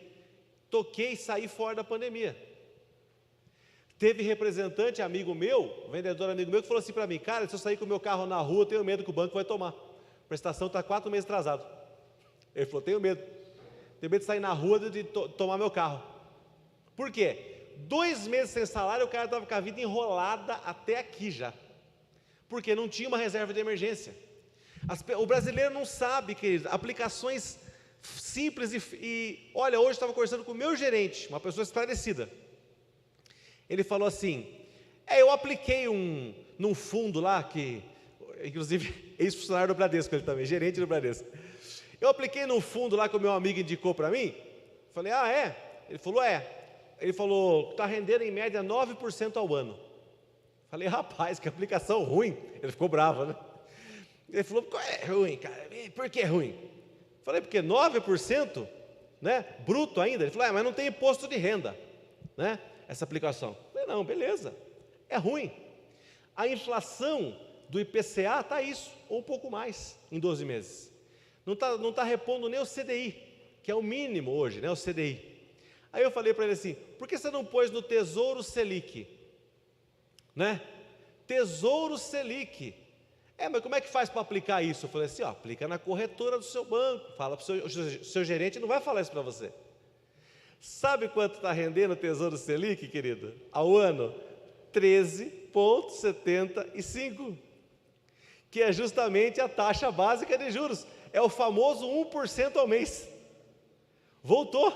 Toquei e saí fora da pandemia. Teve representante amigo meu, vendedor amigo meu, que falou assim para mim: cara, se eu sair com o meu carro na rua, eu tenho medo que o banco vai tomar. A prestação está 4 meses atrasado. Ele falou: tenho medo de sair na rua de tomar meu carro. Por quê? 2 meses sem salário, o cara estava com a vida enrolada até aqui já, porque não tinha uma reserva de emergência. O brasileiro não sabe, querido, aplicações simples e olha, hoje eu estava conversando com o meu gerente, uma pessoa esclarecida. Ele falou assim: eu apliquei num fundo lá, que inclusive ex-funcionário do Bradesco, ele também, gerente do Bradesco. Eu apliquei num fundo lá que o meu amigo indicou para mim. Falei: ah, é? Ele falou: é. Ele falou: está rendendo em média 9% ao ano. Falei: rapaz, que aplicação ruim. Ele ficou bravo, né? Ele falou: é ruim, cara. Por que é ruim? Falei: porque 9%, né, bruto ainda. Ele falou: mas não tem imposto de renda, né, essa aplicação. Falei: não, beleza, é ruim. A inflação do IPCA está isso, ou um pouco mais, em 12 meses. Não tá repondo nem o CDI, que é o mínimo hoje, né, o CDI. Aí eu falei para ele assim: por que você não pôs no Tesouro Selic? Né? Tesouro Selic. Mas como é que faz para aplicar isso? Eu falei assim: aplica na corretora do seu banco. Fala para o seu gerente, não vai falar isso para você. Sabe quanto está rendendo o Tesouro Selic, querido? Ao ano? 13,75, que é justamente a taxa básica de juros. É o famoso 1% ao mês. Voltou.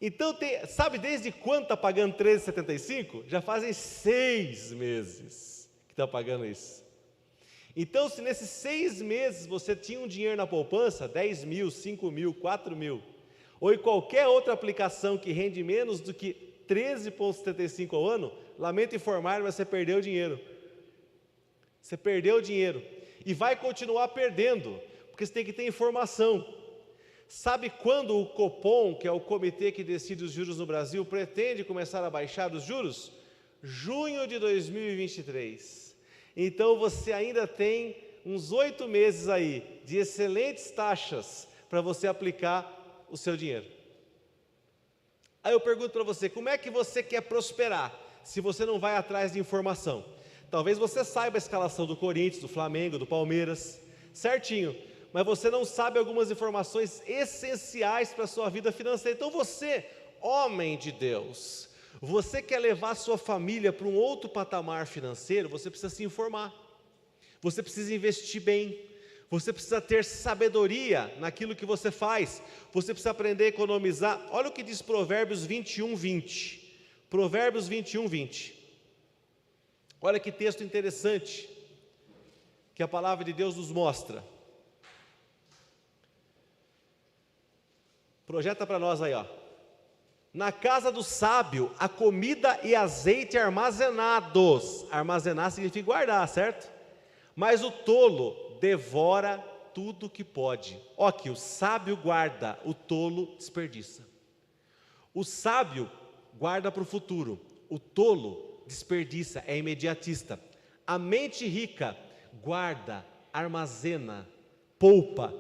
Então, sabe desde quando está pagando 13,75? Já fazem 6 meses que está pagando isso. Então, se nesses 6 meses você tinha um dinheiro na poupança, 10 mil, 5 mil, 4 mil, ou em qualquer outra aplicação que rende menos do que 13,75 ao ano, lamento informar, mas você perdeu o dinheiro. Você perdeu o dinheiro. E vai continuar perdendo, porque você tem que ter informação. Sabe quando o Copom, que é o comitê que decide os juros no Brasil, pretende começar a baixar os juros? Junho de 2023. Então você ainda tem uns 8 meses aí de excelentes taxas para você aplicar o seu dinheiro. Aí eu pergunto para você: como é que você quer prosperar se você não vai atrás de informação? Talvez você saiba a escalação do Corinthians, do Flamengo, do Palmeiras, certinho, mas você não sabe algumas informações essenciais para a sua vida financeira. Então você, homem de Deus, você quer levar a sua família para um outro patamar financeiro, você precisa se informar, você precisa investir bem, você precisa ter sabedoria naquilo que você faz, você precisa aprender a economizar. Olha o que diz Provérbios 21:20. Provérbios 21:20. Olha que texto interessante que a palavra de Deus nos mostra. Projeta para nós aí, ó. Na casa do sábio, há comida e azeite armazenados. Armazenar significa guardar, certo? Mas o tolo devora tudo que pode. Ó aqui, o sábio guarda, o tolo desperdiça. O sábio guarda para o futuro, o tolo desperdiça, é imediatista. A mente rica guarda, armazena, poupa.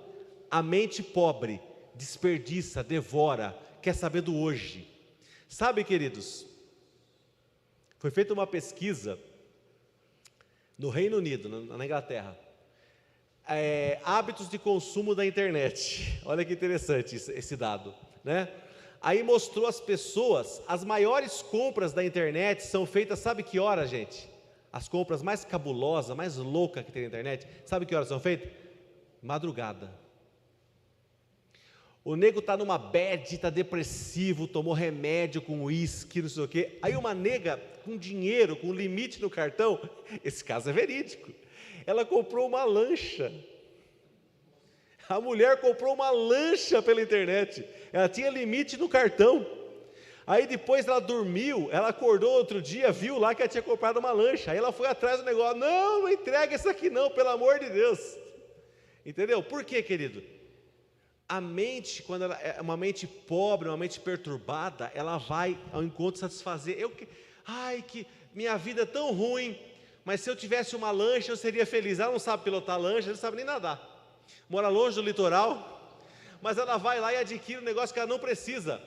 A mente pobre desperdiça, devora, quer saber do hoje. Sabe, queridos, foi feita uma pesquisa no Reino Unido, na Inglaterra, hábitos de consumo da internet. Olha que interessante esse dado, né? Aí mostrou as pessoas, as maiores compras da internet são feitas, sabe que hora, gente? As compras mais cabulosas, mais loucas que tem na internet, sabe que horas são feitas? Madrugada. O nego está numa bad, está depressivo, tomou remédio com uísque, não sei o quê. Aí uma nega com dinheiro, com limite no cartão, esse caso é verídico, ela comprou uma lancha. A mulher comprou uma lancha pela internet, ela tinha limite no cartão. Aí depois ela dormiu, ela acordou outro dia, viu lá que ela tinha comprado uma lancha. Aí ela foi atrás do negócio: não entrega isso aqui não, pelo amor de Deus. Entendeu? Por quê, querido? A mente, quando ela é uma mente pobre, uma mente perturbada, ela vai ao encontro de satisfazer. Que minha vida é tão ruim, mas se eu tivesse uma lancha eu seria feliz. Ela não sabe pilotar lancha, não sabe nem nadar, mora longe do litoral, mas ela vai lá e adquire um negócio que ela não precisa.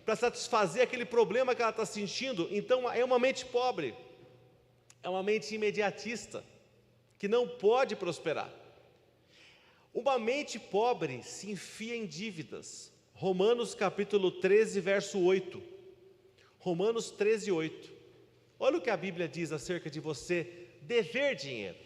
para satisfazer aquele problema que ela está sentindo. Então é uma mente pobre, é uma mente imediatista, que não pode prosperar. Uma mente pobre se enfia em dívidas. Romanos capítulo 13, verso 8. Romanos 13, 8. Olha o que a Bíblia diz acerca de você dever dinheiro.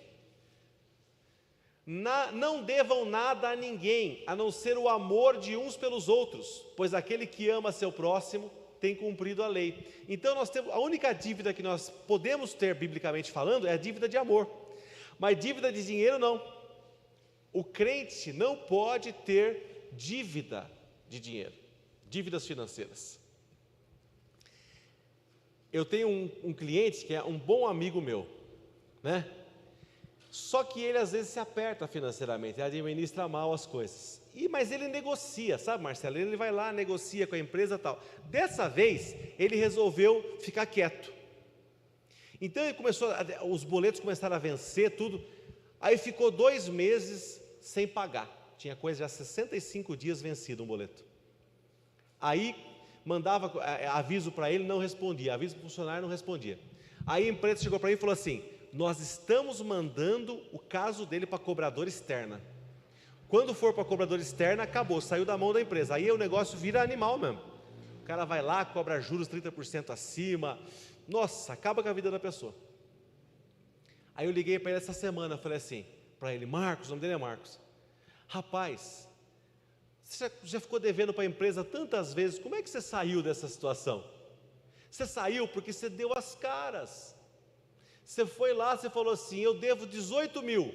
Não devam nada a ninguém, a não ser o amor de uns pelos outros, pois aquele que ama seu próximo tem cumprido a lei. Então nós temos, a única dívida que nós podemos ter, biblicamente falando, é a dívida de amor. Mas dívida de dinheiro não. O crente não pode ter dívida de dinheiro, dívidas financeiras. Eu tenho um cliente que é um bom amigo meu, né? Só que ele às vezes se aperta financeiramente, ele administra mal as coisas. Mas ele negocia, sabe, Marcelo? Ele vai lá, negocia com a empresa e tal. Dessa vez, ele resolveu ficar quieto. Então ele os boletos começaram a vencer, tudo. Aí ficou 2 meses sem pagar. Tinha coisa já 65 dias vencido um boleto. Aí mandava aviso para ele, não respondia. Aviso para o funcionário, não respondia. Aí a empresa chegou para mim e falou assim: nós estamos mandando o caso dele para a cobradora externa. Quando for para a cobradora externa, acabou, saiu da mão da empresa. Aí o negócio vira animal mesmo. O cara vai lá, cobra juros 30% acima. Nossa, acaba com a vida da pessoa. Aí eu liguei para ele essa semana, falei assim para ele: Marcos, o nome dele é Marcos. Rapaz, você já ficou devendo para a empresa tantas vezes, como é que você saiu dessa situação? Você saiu porque você deu as caras. Você foi lá, você falou assim: eu devo 18 mil,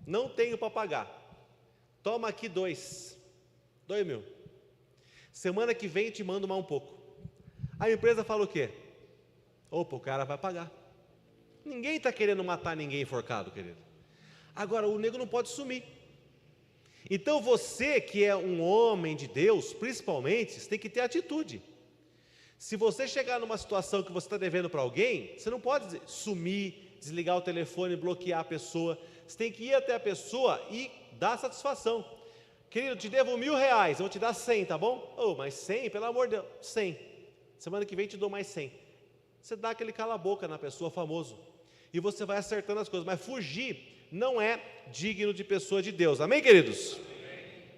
não tenho para pagar, toma aqui 2 mil, semana que vem te mando mais um pouco. A empresa fala o quê? Opa, o cara vai pagar. Ninguém está querendo matar ninguém enforcado, querido. Agora, o nego não pode sumir. Então você que é um homem de Deus, principalmente, você tem que ter atitude. Se você chegar numa situação que você está devendo para alguém, você não pode sumir, desligar o telefone, bloquear a pessoa. Você tem que ir até a pessoa e dar satisfação. Querido, eu te devo R$1.000, eu vou te dar 100, tá bom? Mas 100, pelo amor de Deus, 100. Semana que vem te dou mais 100. Você dá aquele cala-boca na pessoa famoso. E você vai acertando as coisas. Mas fugir não é digno de pessoa de Deus. Amém, queridos? Amém.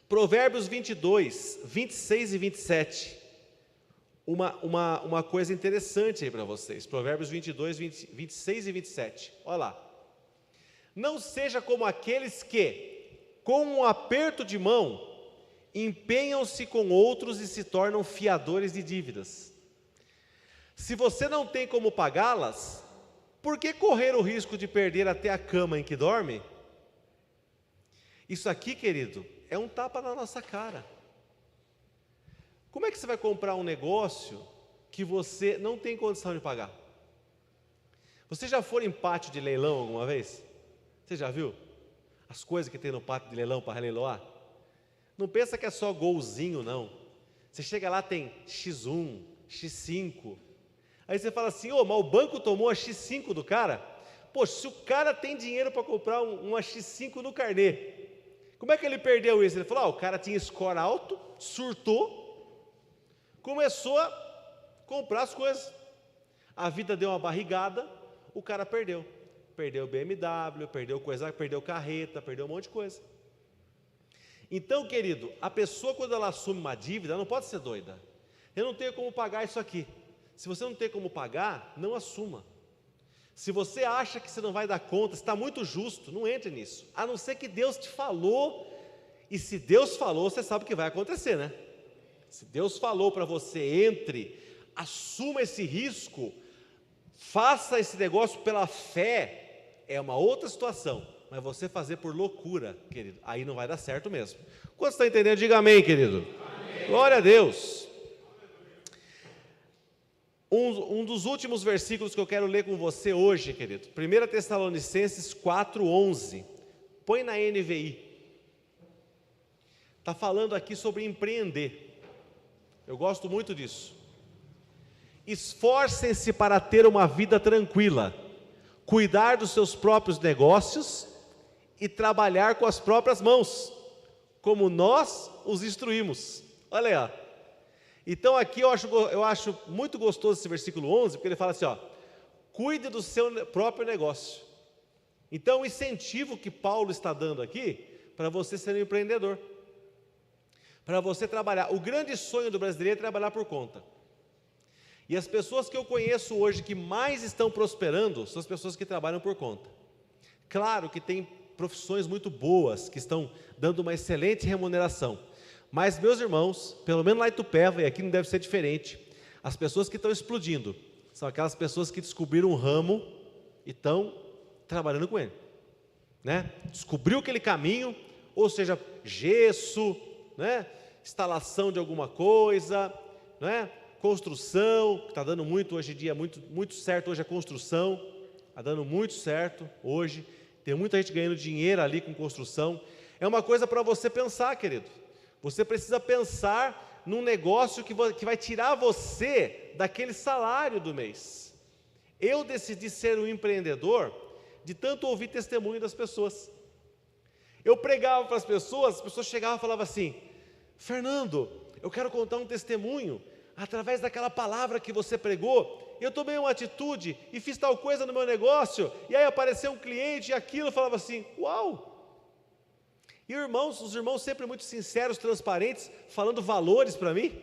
Provérbios 22, 26 e 27. Uma coisa interessante aí para vocês. Provérbios 22, 26 e 27. Olha lá. Não seja como aqueles que, com um aperto de mão, empenham-se com outros e se tornam fiadores de dívidas. Se você não tem como pagá-las, por que correr o risco de perder até a cama em que dorme? Isso aqui, querido, é um tapa na nossa cara. Como é que você vai comprar um negócio que você não tem condição de pagar? Você já foi em pátio de leilão alguma vez? Você já viu? As coisas que tem no pátio de leilão para leiloar? Não pensa que é só golzinho, não. Você chega lá, tem X1, X5. Aí você fala assim: mas o banco tomou a X5 do cara? Poxa, se o cara tem dinheiro para comprar uma X5 no carnê, como é que ele perdeu isso? Ele falou: o cara tinha score alto, surtou, começou a comprar as coisas. A vida deu uma barrigada, o cara perdeu. Perdeu BMW, perdeu coisa, perdeu carreta, perdeu um monte de coisa. Então, querido, a pessoa, quando ela assume uma dívida, ela não pode ser doida. Eu não tenho como pagar isso aqui. Se você não tem como pagar, não assuma. Se você acha que você não vai dar conta, está muito justo, não entre nisso. A não ser que Deus te falou, e se Deus falou, você sabe o que vai acontecer, né? Se Deus falou para você, entre, assuma esse risco, faça esse negócio pela fé, é uma outra situação. Mas você fazer por loucura, querido, aí não vai dar certo mesmo. Quantos estão entendendo? Diga amém, querido. Amém. Glória a Deus. Um dos últimos versículos que eu quero ler com você hoje, querido, 1 Tessalonicenses 4:11, põe na NVI, está falando aqui sobre empreender, eu gosto muito disso. Esforcem-se para ter uma vida tranquila, cuidar dos seus próprios negócios e trabalhar com as próprias mãos, como nós os instruímos. Olha aí, ó. Então aqui eu acho muito gostoso esse versículo 11, porque ele fala assim, ó, cuide do seu próprio negócio. Então o incentivo que Paulo está dando aqui, para você ser um empreendedor, para você trabalhar. O grande sonho do brasileiro é trabalhar por conta. E as pessoas que eu conheço hoje que mais estão prosperando, são as pessoas que trabalham por conta. Claro que tem profissões muito boas, que estão dando uma excelente remuneração. Mas, meus irmãos, pelo menos lá em Itupeva, e aqui não deve ser diferente, as pessoas que estão explodindo, são aquelas pessoas que descobriram um ramo e estão trabalhando com ele, né? Descobriu aquele caminho, ou seja, gesso, né? Instalação de alguma coisa, né? Construção, que está dando muito hoje em dia, muito certo hoje a construção, está dando muito certo hoje, tem muita gente ganhando dinheiro ali com construção. É uma coisa para você pensar, querido. Você precisa pensar num negócio que vai tirar você daquele salário do mês. Eu decidi ser um empreendedor de tanto ouvir testemunho das pessoas. Eu pregava para as pessoas chegavam e falavam assim, Fernando, eu quero contar um testemunho, através daquela palavra que você pregou, eu tomei uma atitude e fiz tal coisa no meu negócio, e aí apareceu um cliente e aquilo, eu falava assim, uau! E os irmãos sempre muito sinceros, transparentes, falando valores para mim.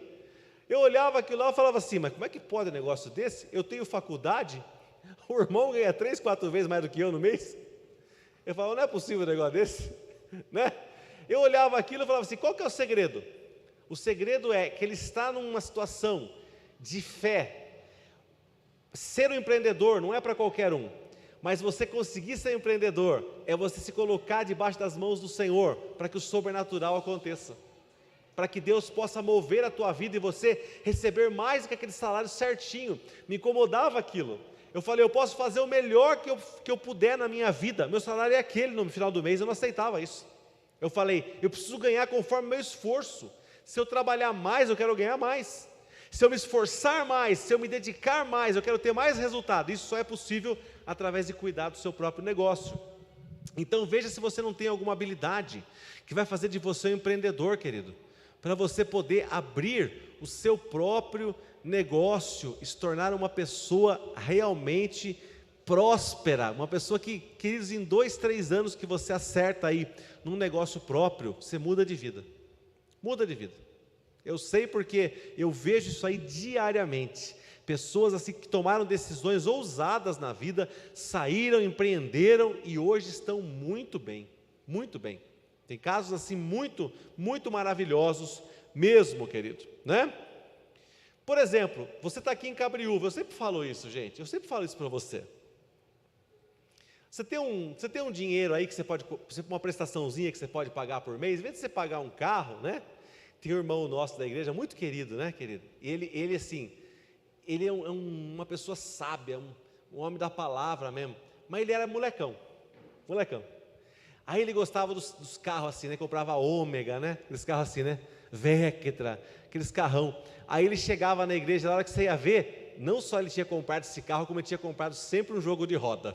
Eu olhava aquilo lá e falava assim, mas como é que pode um negócio desse? Eu tenho faculdade, o irmão ganha 3, 4 vezes mais do que eu no mês. Eu falava, não é possível um negócio desse, né? Eu olhava aquilo e falava assim, qual que é o segredo? O segredo é que ele está numa situação de fé. Ser um empreendedor não é para qualquer um, mas você conseguir ser empreendedor é você se colocar debaixo das mãos do Senhor, para que o sobrenatural aconteça, para que Deus possa mover a tua vida e você receber mais do que aquele salário certinho. Me incomodava aquilo. Eu falei, eu posso fazer o melhor que eu puder na minha vida, meu salário é aquele no final do mês, eu não aceitava isso. Eu falei, eu preciso ganhar conforme o meu esforço. Se eu trabalhar mais, eu quero ganhar mais. Se eu me esforçar mais, se eu me dedicar mais, eu quero ter mais resultado. Isso só é possível através de cuidar do seu próprio negócio. Então veja se você não tem alguma habilidade que vai fazer de você um empreendedor, querido, para você poder abrir o seu próprio negócio e se tornar uma pessoa realmente próspera, uma pessoa que, queridos, em 2, 3 anos que você acerta aí num negócio próprio, você muda de vida. Muda de vida. Eu sei porque eu vejo isso aí diariamente. Pessoas assim que tomaram decisões ousadas na vida, saíram, empreenderam e hoje estão muito bem, muito bem. Tem casos assim muito, muito maravilhosos mesmo, querido, né? Por exemplo, você está aqui em Cabriúva, eu sempre falo isso, gente, eu sempre falo isso para você. Você tem um dinheiro aí que você pode, uma prestaçãozinha que você pode pagar por mês, em vez de você pagar um carro, né? Tem um irmão nosso da igreja, muito querido, né, querido? Ele assim, ele é uma pessoa sábia, um homem da palavra mesmo, mas ele era molecão. Aí ele gostava dos carros assim, né? Comprava Ômega, né? Aqueles carros assim, né? Vectra, aqueles carrão. Aí ele chegava na igreja, na hora que você ia ver, não só ele tinha comprado esse carro, como ele tinha comprado sempre um jogo de roda.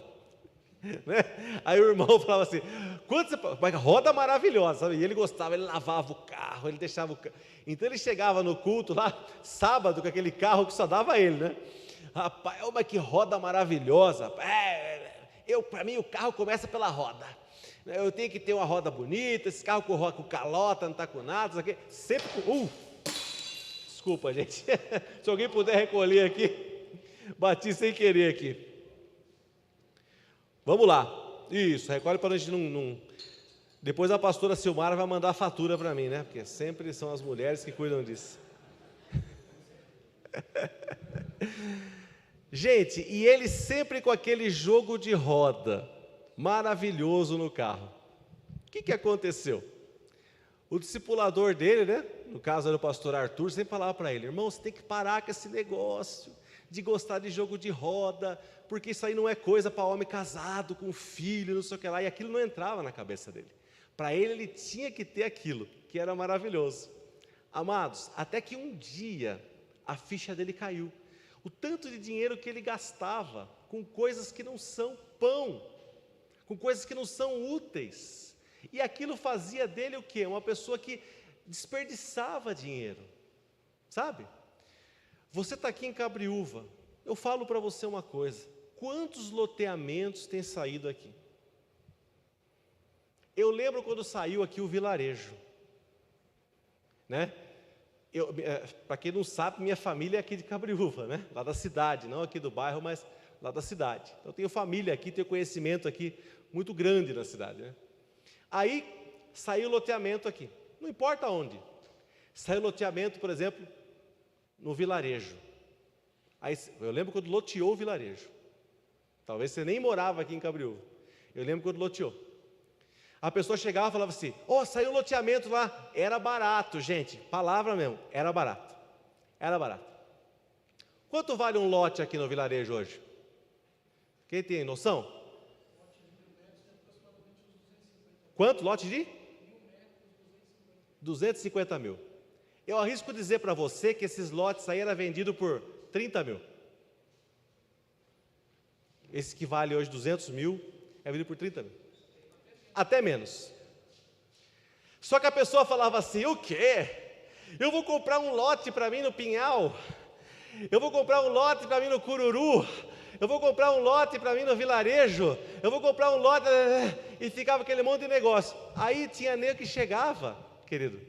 Né? Aí o irmão falava assim, roda maravilhosa, sabe? E ele gostava, ele lavava o carro, ele deixava o carro. Então ele chegava no culto lá, sábado, com aquele carro que só dava ele, né? Rapaz, mas que roda maravilhosa. Para mim o carro começa pela roda. Eu tenho que ter uma roda bonita, esse carro com calota, não está com nada, isso aqui, sempre com... Desculpa, gente. Se alguém puder recolher aqui, bati sem querer aqui. Vamos lá, isso, recolhe para a gente não... Depois a pastora Silmara vai mandar a fatura para mim, né? Porque sempre são as mulheres que cuidam disso. Gente, e ele sempre com aquele jogo de roda, maravilhoso no carro. O que aconteceu? O discipulador dele, né? No caso era o pastor Arthur, sempre falava para ele, irmão, você tem que parar com esse negócio de gostar de jogo de roda, porque isso aí não é coisa para homem casado, com filho, não sei o que lá, e aquilo não entrava na cabeça dele. Para ele tinha que ter aquilo, que era maravilhoso. Amados, até que um dia a ficha dele caiu. O tanto de dinheiro que ele gastava com coisas que não são pão, com coisas que não são úteis. E aquilo fazia dele o quê? Uma pessoa que desperdiçava dinheiro, sabe? Você está aqui em Cabriúva, eu falo para você uma coisa, quantos loteamentos tem saído aqui? Eu lembro quando saiu aqui o vilarejo, né? Para quem não sabe, minha família é aqui de Cabriúva, né? Lá da cidade, não aqui do bairro, mas lá da cidade. Então, eu tenho família aqui, tenho conhecimento aqui muito grande na cidade, né? Aí, saiu o loteamento aqui, não importa onde. Saiu o loteamento, por exemplo, no vilarejo. Aí, eu lembro quando loteou o vilarejo. Talvez você nem morava aqui em Cabriúva. Eu lembro quando loteou. A pessoa chegava e falava assim, saiu um loteamento lá, era barato, gente, palavra mesmo, era barato, Quanto vale um lote aqui no vilarejo hoje? Quem tem noção? Quanto lote de? 250 mil. Eu arrisco dizer para você que esses lotes aí eram vendidos por 30 mil. Esse que vale hoje 200 mil, é vendido por 30 mil. Até menos. Só que a pessoa falava assim, o quê? Eu vou comprar um lote para mim no Pinhal, eu vou comprar um lote para mim no Cururu, eu vou comprar um lote para mim no vilarejo, eu vou comprar um lote, e ficava aquele monte de negócio. Aí tinha nego que chegava, querido,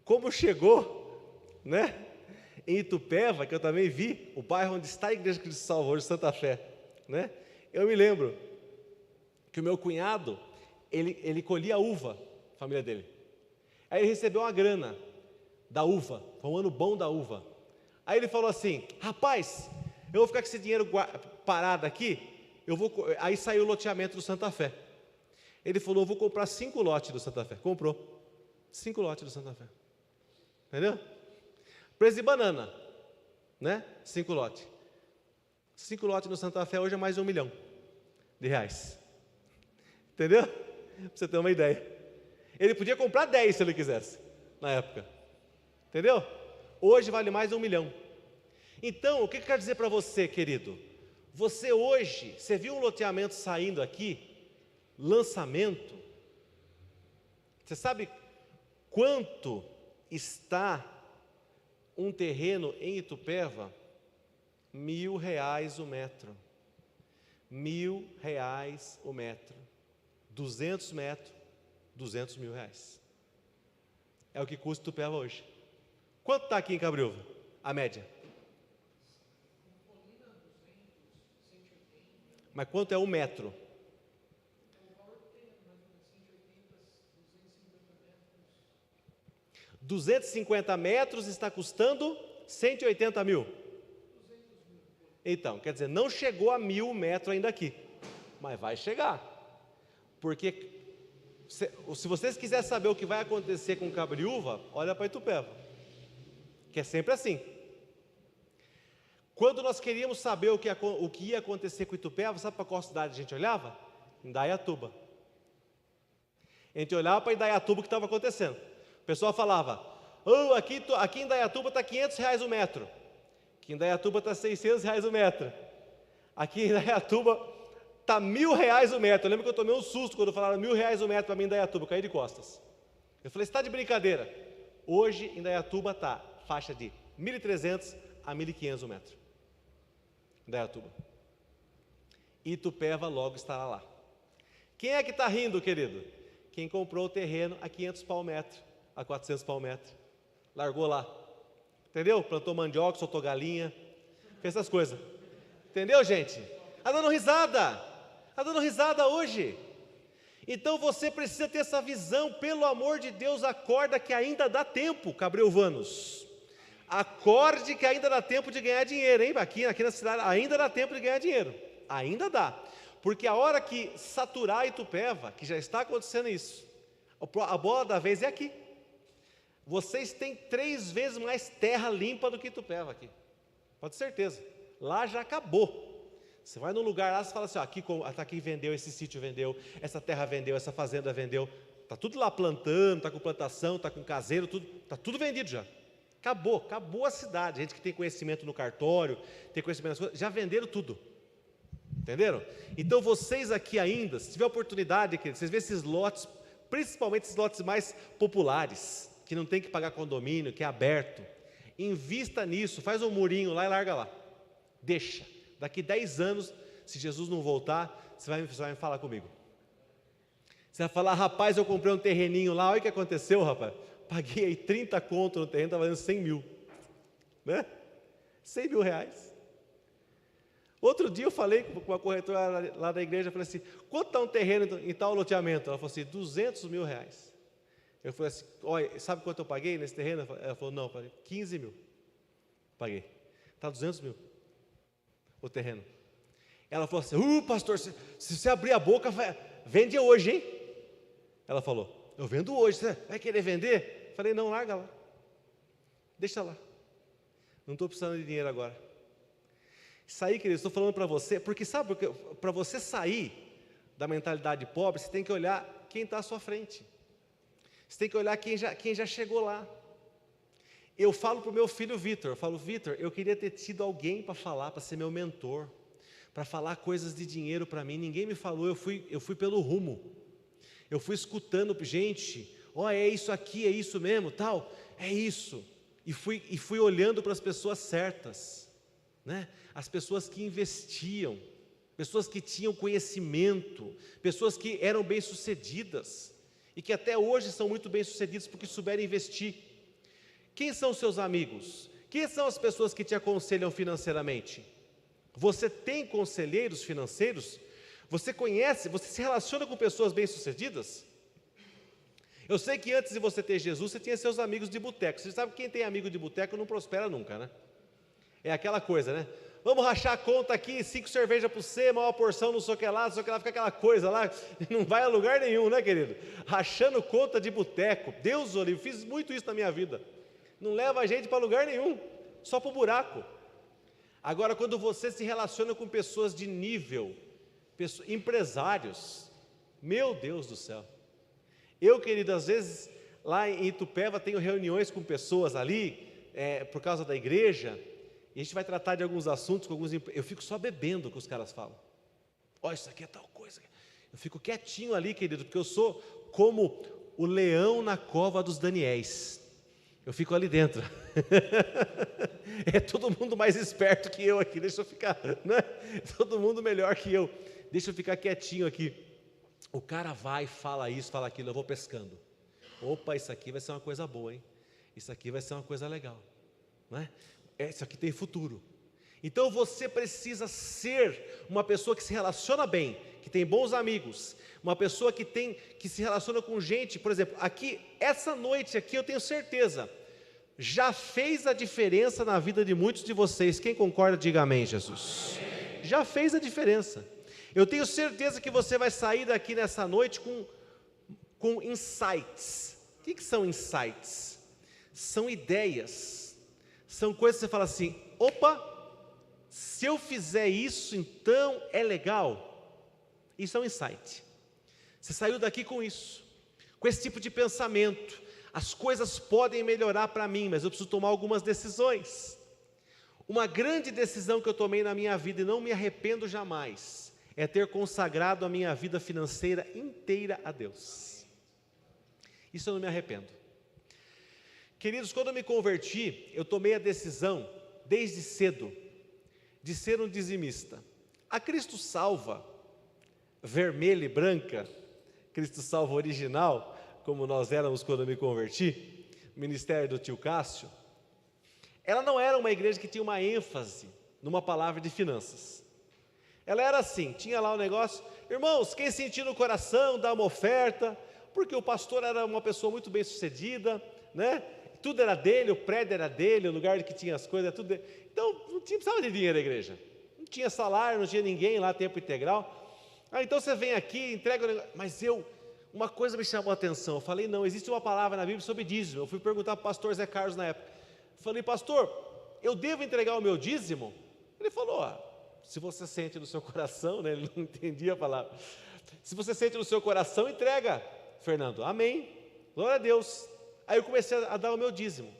como chegou, né? Em Itupeva, que eu também vi, o bairro onde está a Igreja de Cristo Salvador de Santa Fé, né? Eu me lembro que o meu cunhado, ele colhia uva, a família dele. Aí ele recebeu uma grana da uva, foi um ano bom da uva. Aí ele falou assim, rapaz, eu vou ficar com esse dinheiro parado aqui, aí saiu o loteamento do Santa Fé. Ele falou, eu vou comprar 5 lotes do Santa Fé. Comprou 5 lotes do Santa Fé. Entendeu? Preço de banana, né? 5 lotes. 5 lotes no Santa Fé hoje é mais de R$1 milhão. Entendeu? Para você ter uma ideia. Ele podia comprar 10 se ele quisesse, na época. Entendeu? Hoje vale mais de R$1 milhão. Então, o que eu quero dizer para você, querido? Você hoje, você viu um loteamento saindo aqui, lançamento, você sabe quanto está um terreno em Itupeva? R$1.000 o metro. R$1.000 o metro. 200 metros, R$200 mil. É o que custa Itupeva hoje. Quanto está aqui em Cabriúva? A média. Mas quanto é um metro? R$250 metros está custando 180 mil. Então, quer dizer, não chegou a 1.000 metros ainda aqui, mas vai chegar. Porque se vocês quiserem saber o que vai acontecer com Cabriúva, olha para Itupeva, que é sempre assim. Quando nós queríamos saber o que ia acontecer com Itupeva, sabe para qual cidade a gente olhava? Indaiatuba. A gente olhava para Indaiatuba o que estava acontecendo. O pessoal falava, aqui em Indaiatuba está R$500 o metro. Aqui em Indaiatuba está R$600 o metro. Aqui em Indaiatuba está R$1.000 o metro. Eu lembro que eu tomei um susto quando falaram R$1.000 o metro para mim em Indaiatuba, eu caí de costas. Eu falei, você está de brincadeira? Hoje em Indaiatuba está faixa de 1.300 a 1.500 o metro. Indaiatuba. Itupeva logo estará lá. Quem é que está rindo, querido? Quem comprou o terreno a 500 pau o metro, a 400 pau o metro. Largou lá. Entendeu? Plantou mandioca, soltou galinha, fez essas coisas. Entendeu, gente? Está dando risada. Está dando risada hoje. Então você precisa ter essa visão. Pelo amor de Deus, acorda que ainda dá tempo, cabriúvanos. Acorde que ainda dá tempo de ganhar dinheiro, hein? Aqui na cidade ainda dá tempo de ganhar dinheiro. Ainda dá. Porque a hora que saturar Itupeva, que já está acontecendo isso, a bola da vez é aqui. Vocês têm 3 vezes mais terra limpa do que Itupeva aqui. Pode ter certeza. Lá já acabou. Você vai num lugar lá, você fala assim, aqui vendeu, esse sítio vendeu, essa terra vendeu, essa fazenda vendeu. Está tudo lá plantando, está com plantação, está com caseiro, está tudo vendido já. Acabou a cidade. Gente que tem conhecimento no cartório, tem conhecimento nas coisas, já venderam tudo. Entenderam? Então vocês aqui ainda, se tiver oportunidade, vocês vêem esses lotes, principalmente esses lotes mais populares, que não tem que pagar condomínio, que é aberto. Invista nisso, faz um murinho lá e larga lá. Deixa. Daqui 10 anos, se Jesus não voltar, você vai me falar comigo. Você vai falar, rapaz, eu comprei um terreninho lá, olha o que aconteceu, rapaz. Paguei aí 30 conto no terreno, está valendo 100 mil. Né? 100 mil reais. Outro dia eu falei com uma corretora lá da igreja, eu falei assim, quanto está um terreno em tal loteamento? Ela falou assim, 200 mil reais. Eu falei assim, olha, sabe quanto eu paguei nesse terreno? Ela falou, não, eu paguei 15 mil. Paguei. Está 200 mil o terreno. Ela falou assim, pastor, se você abrir a boca, vende hoje, hein? Ela falou, eu vendo hoje, você vai querer vender? Eu falei, não, larga lá. Deixa lá. Não estou precisando de dinheiro agora. Sair, querido, estou falando para você, porque sabe, para você sair da mentalidade pobre, você tem que olhar quem está à sua frente. Você tem que olhar quem já chegou lá. Eu falo para o meu filho Vitor, Vitor, eu queria ter tido alguém para falar, para ser meu mentor, para falar coisas de dinheiro para mim. Ninguém me falou, eu fui pelo rumo. Eu fui escutando, gente, é isso aqui, é isso mesmo, tal, é isso. E fui olhando para as pessoas certas, né? As pessoas que investiam, pessoas que tinham conhecimento, pessoas que eram bem-sucedidas e que até hoje são muito bem-sucedidas porque souberam investir. Quem são seus amigos? Quem são as pessoas que te aconselham financeiramente? Você tem conselheiros financeiros? Você conhece, você se relaciona com pessoas bem-sucedidas? Eu sei que antes de você ter Jesus, você tinha seus amigos de boteco. Você sabe que quem tem amigo de boteco não prospera nunca, né? É aquela coisa, né? Vamos rachar a conta aqui, 5 cervejas para você, maior porção, não sei o que lá, fica aquela coisa lá, não vai a lugar nenhum, né, querido? Rachando conta de boteco. Deus, olha, eu fiz muito isso na minha vida. Não leva a gente para lugar nenhum, só para o buraco. Agora, quando você se relaciona com pessoas de nível, empresários, meu Deus do céu. Eu, querido, às vezes, lá em Itupeva, tenho reuniões com pessoas ali, por causa da igreja, e a gente vai tratar de alguns assuntos, eu fico só bebendo o que os caras falam. Olha, isso aqui é tal coisa. Eu fico quietinho ali, querido, porque eu sou como o leão na cova dos Daniéis. Eu fico ali dentro. É todo mundo mais esperto que eu aqui, deixa eu ficar, né? Todo mundo melhor que eu. Deixa eu ficar quietinho aqui. O cara vai, fala isso, fala aquilo, eu vou pescando. Opa, isso aqui vai ser uma coisa boa, hein? Isso aqui vai ser uma coisa legal, não é? Isso aqui tem futuro. Então você precisa ser uma pessoa que se relaciona bem, que tem bons amigos, uma pessoa que se relaciona com gente, por exemplo, aqui, essa noite aqui eu tenho certeza, já fez a diferença na vida de muitos de vocês. Quem concorda, diga amém, Jesus. Já fez a diferença. Eu tenho certeza que você vai sair daqui nessa noite com insights. O que são insights? São ideias, são coisas que você fala assim, opa, se eu fizer isso, então é legal. Isso é um insight. Você saiu daqui com isso, com esse tipo de pensamento. As coisas podem melhorar para mim, mas eu preciso tomar algumas decisões. Uma grande decisão que eu tomei na minha vida e não me arrependo jamais, é ter consagrado a minha vida financeira inteira a Deus. Isso eu não me arrependo. Queridos, quando eu me converti, eu tomei a decisão, desde cedo, de ser um dizimista. A Cristo Salva, vermelha e branca, Cristo Salva original, como nós éramos quando eu me converti, ministério do tio Cássio, ela não era uma igreja que tinha uma ênfase numa palavra de finanças. Ela era assim, tinha lá o negócio, irmãos, quem sentir no coração, dá uma oferta, porque o pastor era uma pessoa muito bem sucedida, né? Tudo era dele, o prédio era dele, o lugar que tinha as coisas, era tudo dele. Então, não precisava de dinheiro a igreja. Não tinha salário, não tinha ninguém lá, tempo integral. Então você vem aqui, entrega o negócio. Mas uma coisa me chamou a atenção. Eu falei, não, existe uma palavra na Bíblia sobre dízimo. Eu fui perguntar para o pastor Zé Carlos na época. Eu falei, pastor, eu devo entregar o meu dízimo? Ele falou, se você sente no seu coração, né? Ele não entendia a palavra. Se você sente no seu coração, entrega, Fernando. Amém. Glória a Deus. Aí eu comecei a dar o meu dízimo.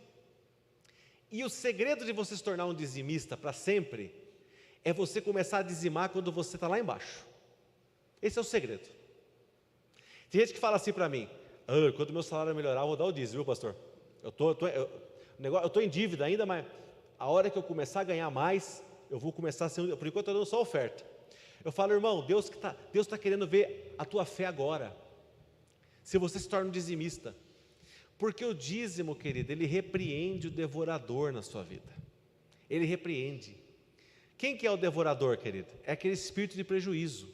E o segredo de você se tornar um dizimista para sempre é você começar a dizimar quando você está lá embaixo. Esse é o segredo. Tem gente que fala assim para mim, quando meu salário melhorar, eu vou dar o dízimo, viu, pastor? Eu estou em dívida ainda, mas a hora que eu começar a ganhar mais, eu vou começar a ser, por enquanto eu estou dando só oferta. Eu falo, irmão, Deus está querendo ver a tua fé agora, se você se torna um dizimista, porque o dízimo, querido, ele repreende o devorador na sua vida, ele repreende. Quem que é o devorador, querido? É aquele espírito de prejuízo,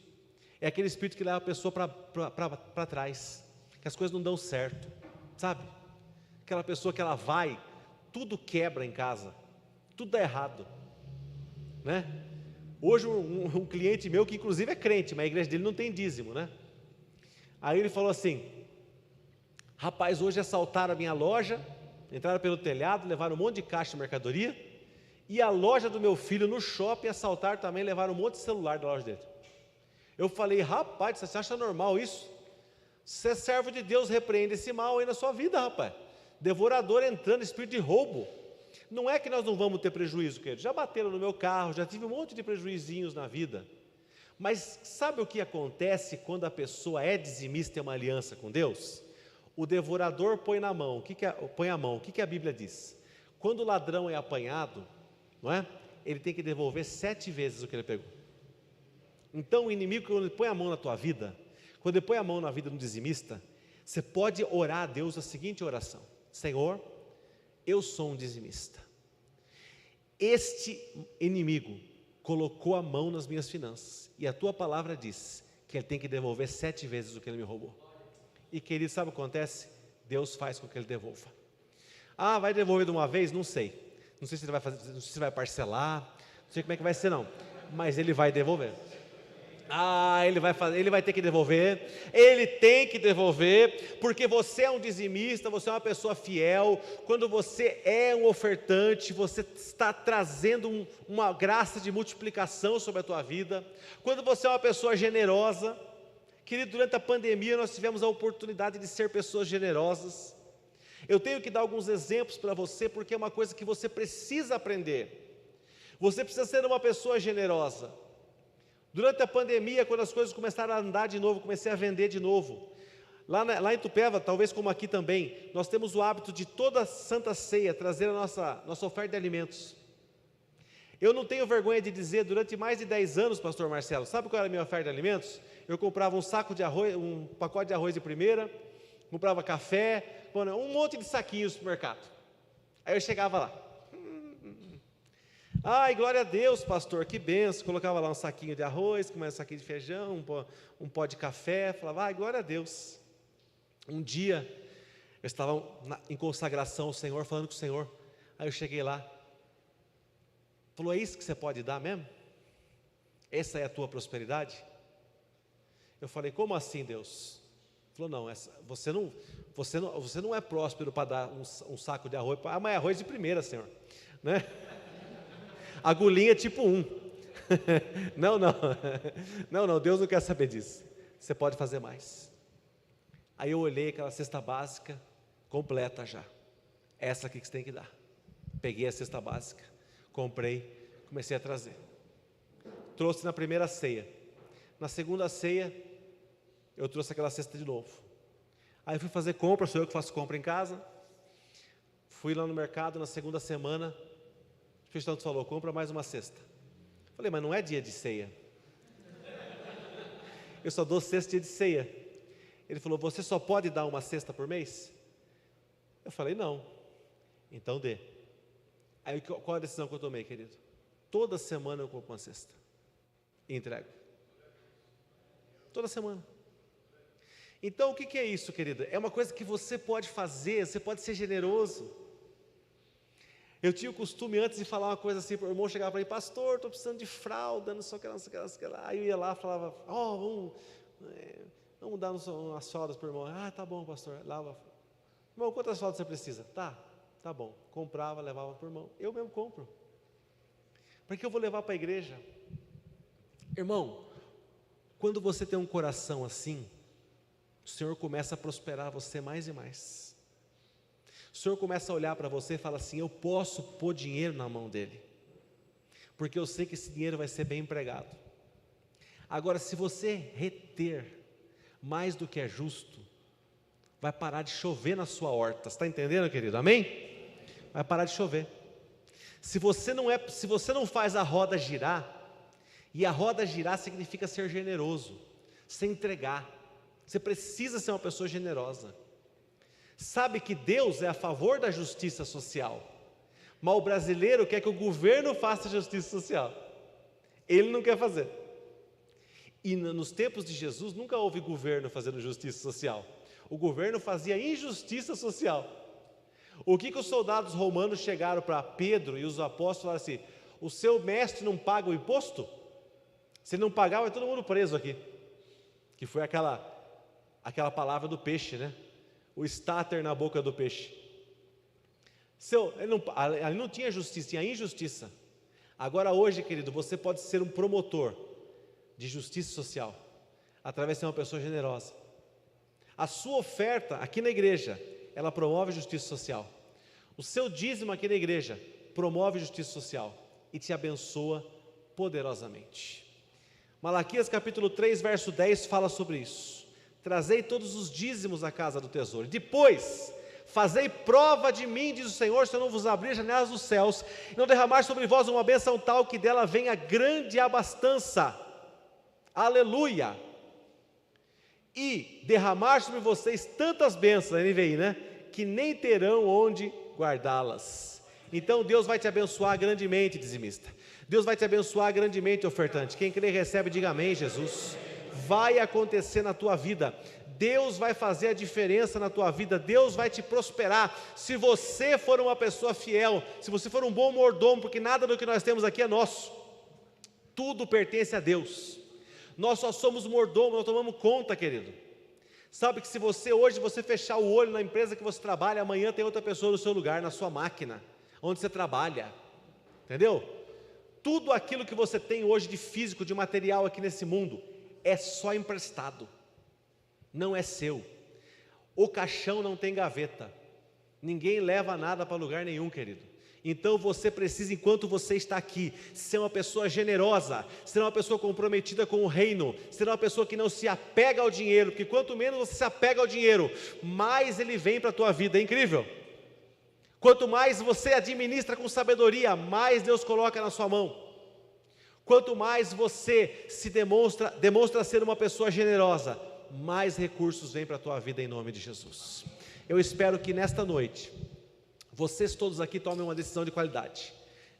é aquele espírito que leva a pessoa para trás, que as coisas não dão certo, sabe? Aquela pessoa que ela vai, tudo quebra em casa, tudo dá errado, né? Hoje um cliente meu, que inclusive é crente, mas a igreja dele não tem dízimo, né? Aí ele falou assim, rapaz, hoje assaltaram a minha loja, entraram pelo telhado, levaram um monte de caixa de mercadoria, e a loja do meu filho no shopping assaltaram também, levaram um monte de celular da loja dele. Eu falei, rapaz, você acha normal isso? Você é servo de Deus, repreende esse mal aí na sua vida, rapaz. Devorador entrando, espírito de roubo. Não é que nós não vamos ter prejuízo, querido. Já bateram no meu carro, já tive um monte de prejuizinhos na vida. Mas sabe o que acontece quando a pessoa é dizimista e tem uma aliança com Deus? O devorador põe na mão. Põe a mão. O que a Bíblia diz? Quando o ladrão é apanhado, não é? Ele tem que devolver 7 vezes o que ele pegou. Então o inimigo, quando ele põe a mão na tua vida, quando ele põe a mão na vida de um dizimista, você pode orar a Deus a seguinte oração: Senhor, eu sou um dizimista. Este inimigo colocou a mão nas minhas finanças, e a tua palavra diz que ele tem que devolver 7 vezes o que ele me roubou. E querido, sabe o que acontece? Deus faz com que ele devolva. Ah, vai devolver de uma vez? Não sei. Não sei se ele vai fazer, não sei se vai parcelar, não sei como é que vai ser não, mas ele vai devolver. Ah, ele vai ter que devolver, ele tem que devolver, porque você é um dizimista, você é uma pessoa fiel. Quando você é um ofertante, você está trazendo uma graça de multiplicação sobre a tua vida. Quando você é uma pessoa generosa, querido, durante a pandemia nós tivemos a oportunidade de ser pessoas generosas. Eu tenho que dar alguns exemplos para você, porque é uma coisa que você precisa aprender. Você precisa ser uma pessoa generosa. Durante a pandemia, quando as coisas começaram a andar de novo, comecei a vender de novo. Lá em Tupéva, talvez como aqui também, nós temos o hábito de toda Santa Ceia trazer a nossa oferta de alimentos. Eu não tenho vergonha de dizer, durante mais de 10 anos, pastor Marcelo, sabe qual era a minha oferta de alimentos? Eu comprava um saco de arroz, um pacote de arroz de primeira, comprava café, um monte de saquinhos no mercado. Aí eu chegava lá. Ai, glória a Deus, pastor, que benção. Colocava lá um saquinho de arroz, mais um saquinho de feijão, um pó de café. Falava, ai, glória a Deus. Um dia, eu estava em consagração ao Senhor, falando com o Senhor. Aí eu cheguei lá. Falou, é isso que você pode dar mesmo? Essa é a tua prosperidade? Eu falei, como assim, Deus? Falou, não, você não é próspero para dar um saco de arroz. Ah, mas é arroz de primeira, Senhor, né? Agulhinha tipo 1. Não, Deus não quer saber disso. Você pode fazer mais. Aí eu olhei aquela cesta básica completa já. Essa aqui que você tem que dar. Peguei a cesta básica, comprei, comecei a trazer. Trouxe na primeira ceia. Na segunda ceia, eu trouxe aquela cesta de novo. Aí fui fazer compra, sou eu que faço compra em casa. Fui lá no mercado na segunda semana. O Espírito Santo falou, compra mais uma cesta. Falei, mas não é dia de ceia. Eu só dou cesta dia de ceia. Ele falou, você só pode dar uma cesta por mês? Eu falei, não. Então dê. Aí qual a decisão que eu tomei, querido? Toda semana eu compro uma cesta e entrego. Toda semana. Então o que é isso, querido? É uma coisa que você pode fazer, você pode ser generoso. Eu tinha o costume antes de falar uma coisa assim, o irmão chegava para mim, pastor, estou precisando de fralda, não sei o que, não sei o que lá. Aí eu ia lá e falava, vamos dar umas fraldas para o irmão. Ah, tá bom, pastor, lava. Irmão, quantas fraldas você precisa? Tá bom. Comprava, levava para o irmão. Eu mesmo compro. Para que eu vou levar para a igreja? Irmão, quando você tem um coração assim, o Senhor começa a prosperar você mais e mais. O Senhor começa a olhar para você e fala assim, eu posso pôr dinheiro na mão dele, porque eu sei que esse dinheiro vai ser bem empregado. Agora, se você reter mais do que é justo, Vai parar de chover na sua horta. Você está entendendo, querido? Amém? Vai parar de chover. Se você não faz a roda girar, e a roda girar significa ser generoso, se entregar. Você precisa ser uma pessoa generosa. Sabe que Deus é a favor da justiça social, mas o brasileiro quer que o governo faça justiça social. Ele não quer fazer. E nos tempos de Jesus nunca houve governo fazendo justiça social. O governo fazia injustiça social. O que os soldados romanos chegaram para Pedro e os apóstolos falaram assim: o seu mestre não paga o imposto? Se ele não pagar, vai todo mundo preso aqui. Que foi aquela palavra do peixe, né? O estáter na boca do peixe. Ali não tinha justiça, tinha injustiça. Agora hoje, querido, você pode ser um promotor de justiça social, através de ser uma pessoa generosa. A sua oferta aqui na igreja, ela promove justiça social. O seu dízimo aqui na igreja promove justiça social e te abençoa poderosamente. Malaquias capítulo 3, verso 10 fala sobre isso. Trazei todos os dízimos à casa do tesouro. Depois, fazei prova de mim, diz o Senhor, se eu não vos abrir as janelas dos céus, e não derramar sobre vós uma bênção tal, que dela venha grande abastança. Aleluia! E derramar sobre vocês tantas bênçãos, NVI, né? Que nem terão onde guardá-las. Então Deus vai te abençoar grandemente, dizimista. Deus vai te abençoar grandemente, ofertante. Quem crê e recebe, diga amém, Jesus. Vai acontecer na tua vida. Deus vai fazer a diferença na tua vida. Deus vai te prosperar. Se você for uma pessoa fiel, se você for um bom mordomo, porque nada do que nós temos aqui é nosso. Tudo pertence a Deus. Nós só somos mordomos, nós tomamos conta, querido. Sabe que se você hoje fechar o olho na empresa que você trabalha, amanhã tem outra pessoa no seu lugar, na sua máquina, onde você trabalha. Entendeu? Tudo aquilo que você tem hoje de físico, de material aqui nesse mundo, é só emprestado. Não é seu. O caixão não tem gaveta. Ninguém leva nada para lugar nenhum, querido. Então você precisa, enquanto você está aqui, ser uma pessoa generosa, ser uma pessoa comprometida com o reino, ser uma pessoa que não se apega ao dinheiro, porque quanto menos você se apega ao dinheiro, mais ele vem para a tua vida. É incrível. Quanto mais você administra com sabedoria, mais Deus coloca na sua mão. Quanto mais você se demonstra ser uma pessoa generosa, mais recursos vêm para a tua vida em nome de Jesus. Eu espero que nesta noite vocês todos aqui tomem uma decisão de qualidade,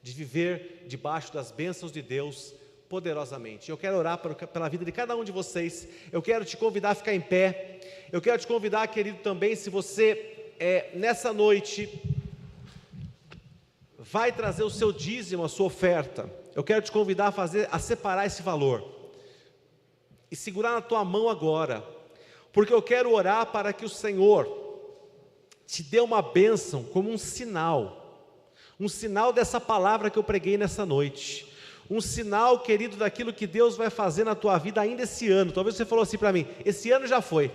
de viver debaixo das bênçãos de Deus poderosamente. Eu quero orar pela vida de cada um de vocês. Eu quero te convidar a ficar em pé. Eu quero te convidar, querido, também, se você nessa noite vai trazer o seu dízimo, a sua oferta, eu quero te convidar a separar esse valor e segurar na tua mão agora, porque eu quero orar para que o Senhor te dê uma bênção como um sinal dessa palavra que eu preguei nessa noite, um sinal, querido, daquilo que Deus vai fazer na tua vida ainda esse ano. Talvez você falou assim para mim: esse ano já foi,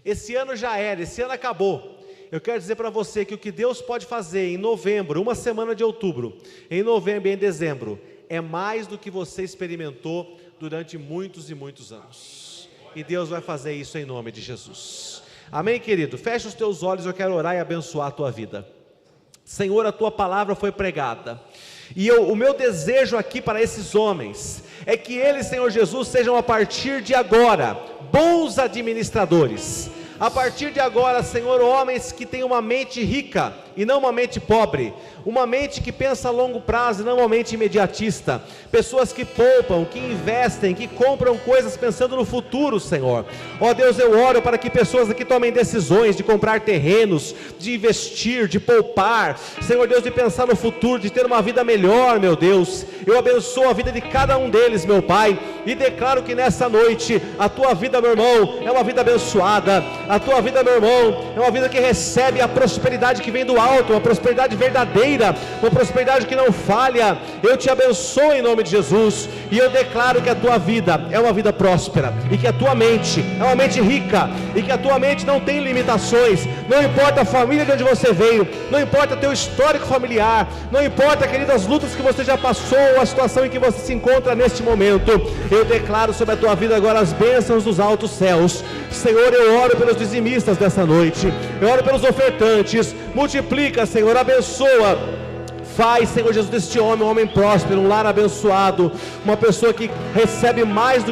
esse ano já era, esse ano acabou. Eu quero dizer para você que o que Deus pode fazer em novembro, uma semana de outubro, em novembro e em dezembro, é mais do que você experimentou durante muitos e muitos anos, e Deus vai fazer isso em nome de Jesus. Amém, querido? Fecha os teus olhos, eu quero orar e abençoar a tua vida. Senhor, a tua palavra foi pregada, e o meu desejo aqui para esses homens é que eles, Senhor Jesus, sejam a partir de agora bons administradores. A partir de agora, Senhor, homens que têm uma mente rica e não uma mente pobre, uma mente que pensa a longo prazo e não uma mente imediatista, pessoas que poupam, que investem, que compram coisas pensando no futuro, Senhor. Ó Deus, eu oro para que pessoas aqui tomem decisões de comprar terrenos, de investir, de poupar, Senhor Deus, de pensar no futuro, de ter uma vida melhor, meu Deus. Eu abençoo a vida de cada um deles, meu Pai, e declaro que nessa noite, a tua vida, meu irmão, é uma vida abençoada. A tua vida, meu irmão, é uma vida que recebe a prosperidade que vem do alta, uma prosperidade verdadeira, uma prosperidade que não falha. Eu te abençoo em nome de Jesus, e eu declaro que a tua vida é uma vida próspera, e que a tua mente é uma mente rica, e que a tua mente não tem limitações. Não importa a família de onde você veio, não importa teu histórico familiar, não importa, querido, as lutas que você já passou, a situação em que você se encontra neste momento. Eu declaro sobre a tua vida agora as bênçãos dos altos céus. Senhor, eu oro pelos dizimistas dessa noite, eu oro pelos ofertantes. Multiplica, Senhor, abençoa. Faz, Senhor Jesus, deste homem um homem próspero, um lar abençoado, uma pessoa que recebe mais do que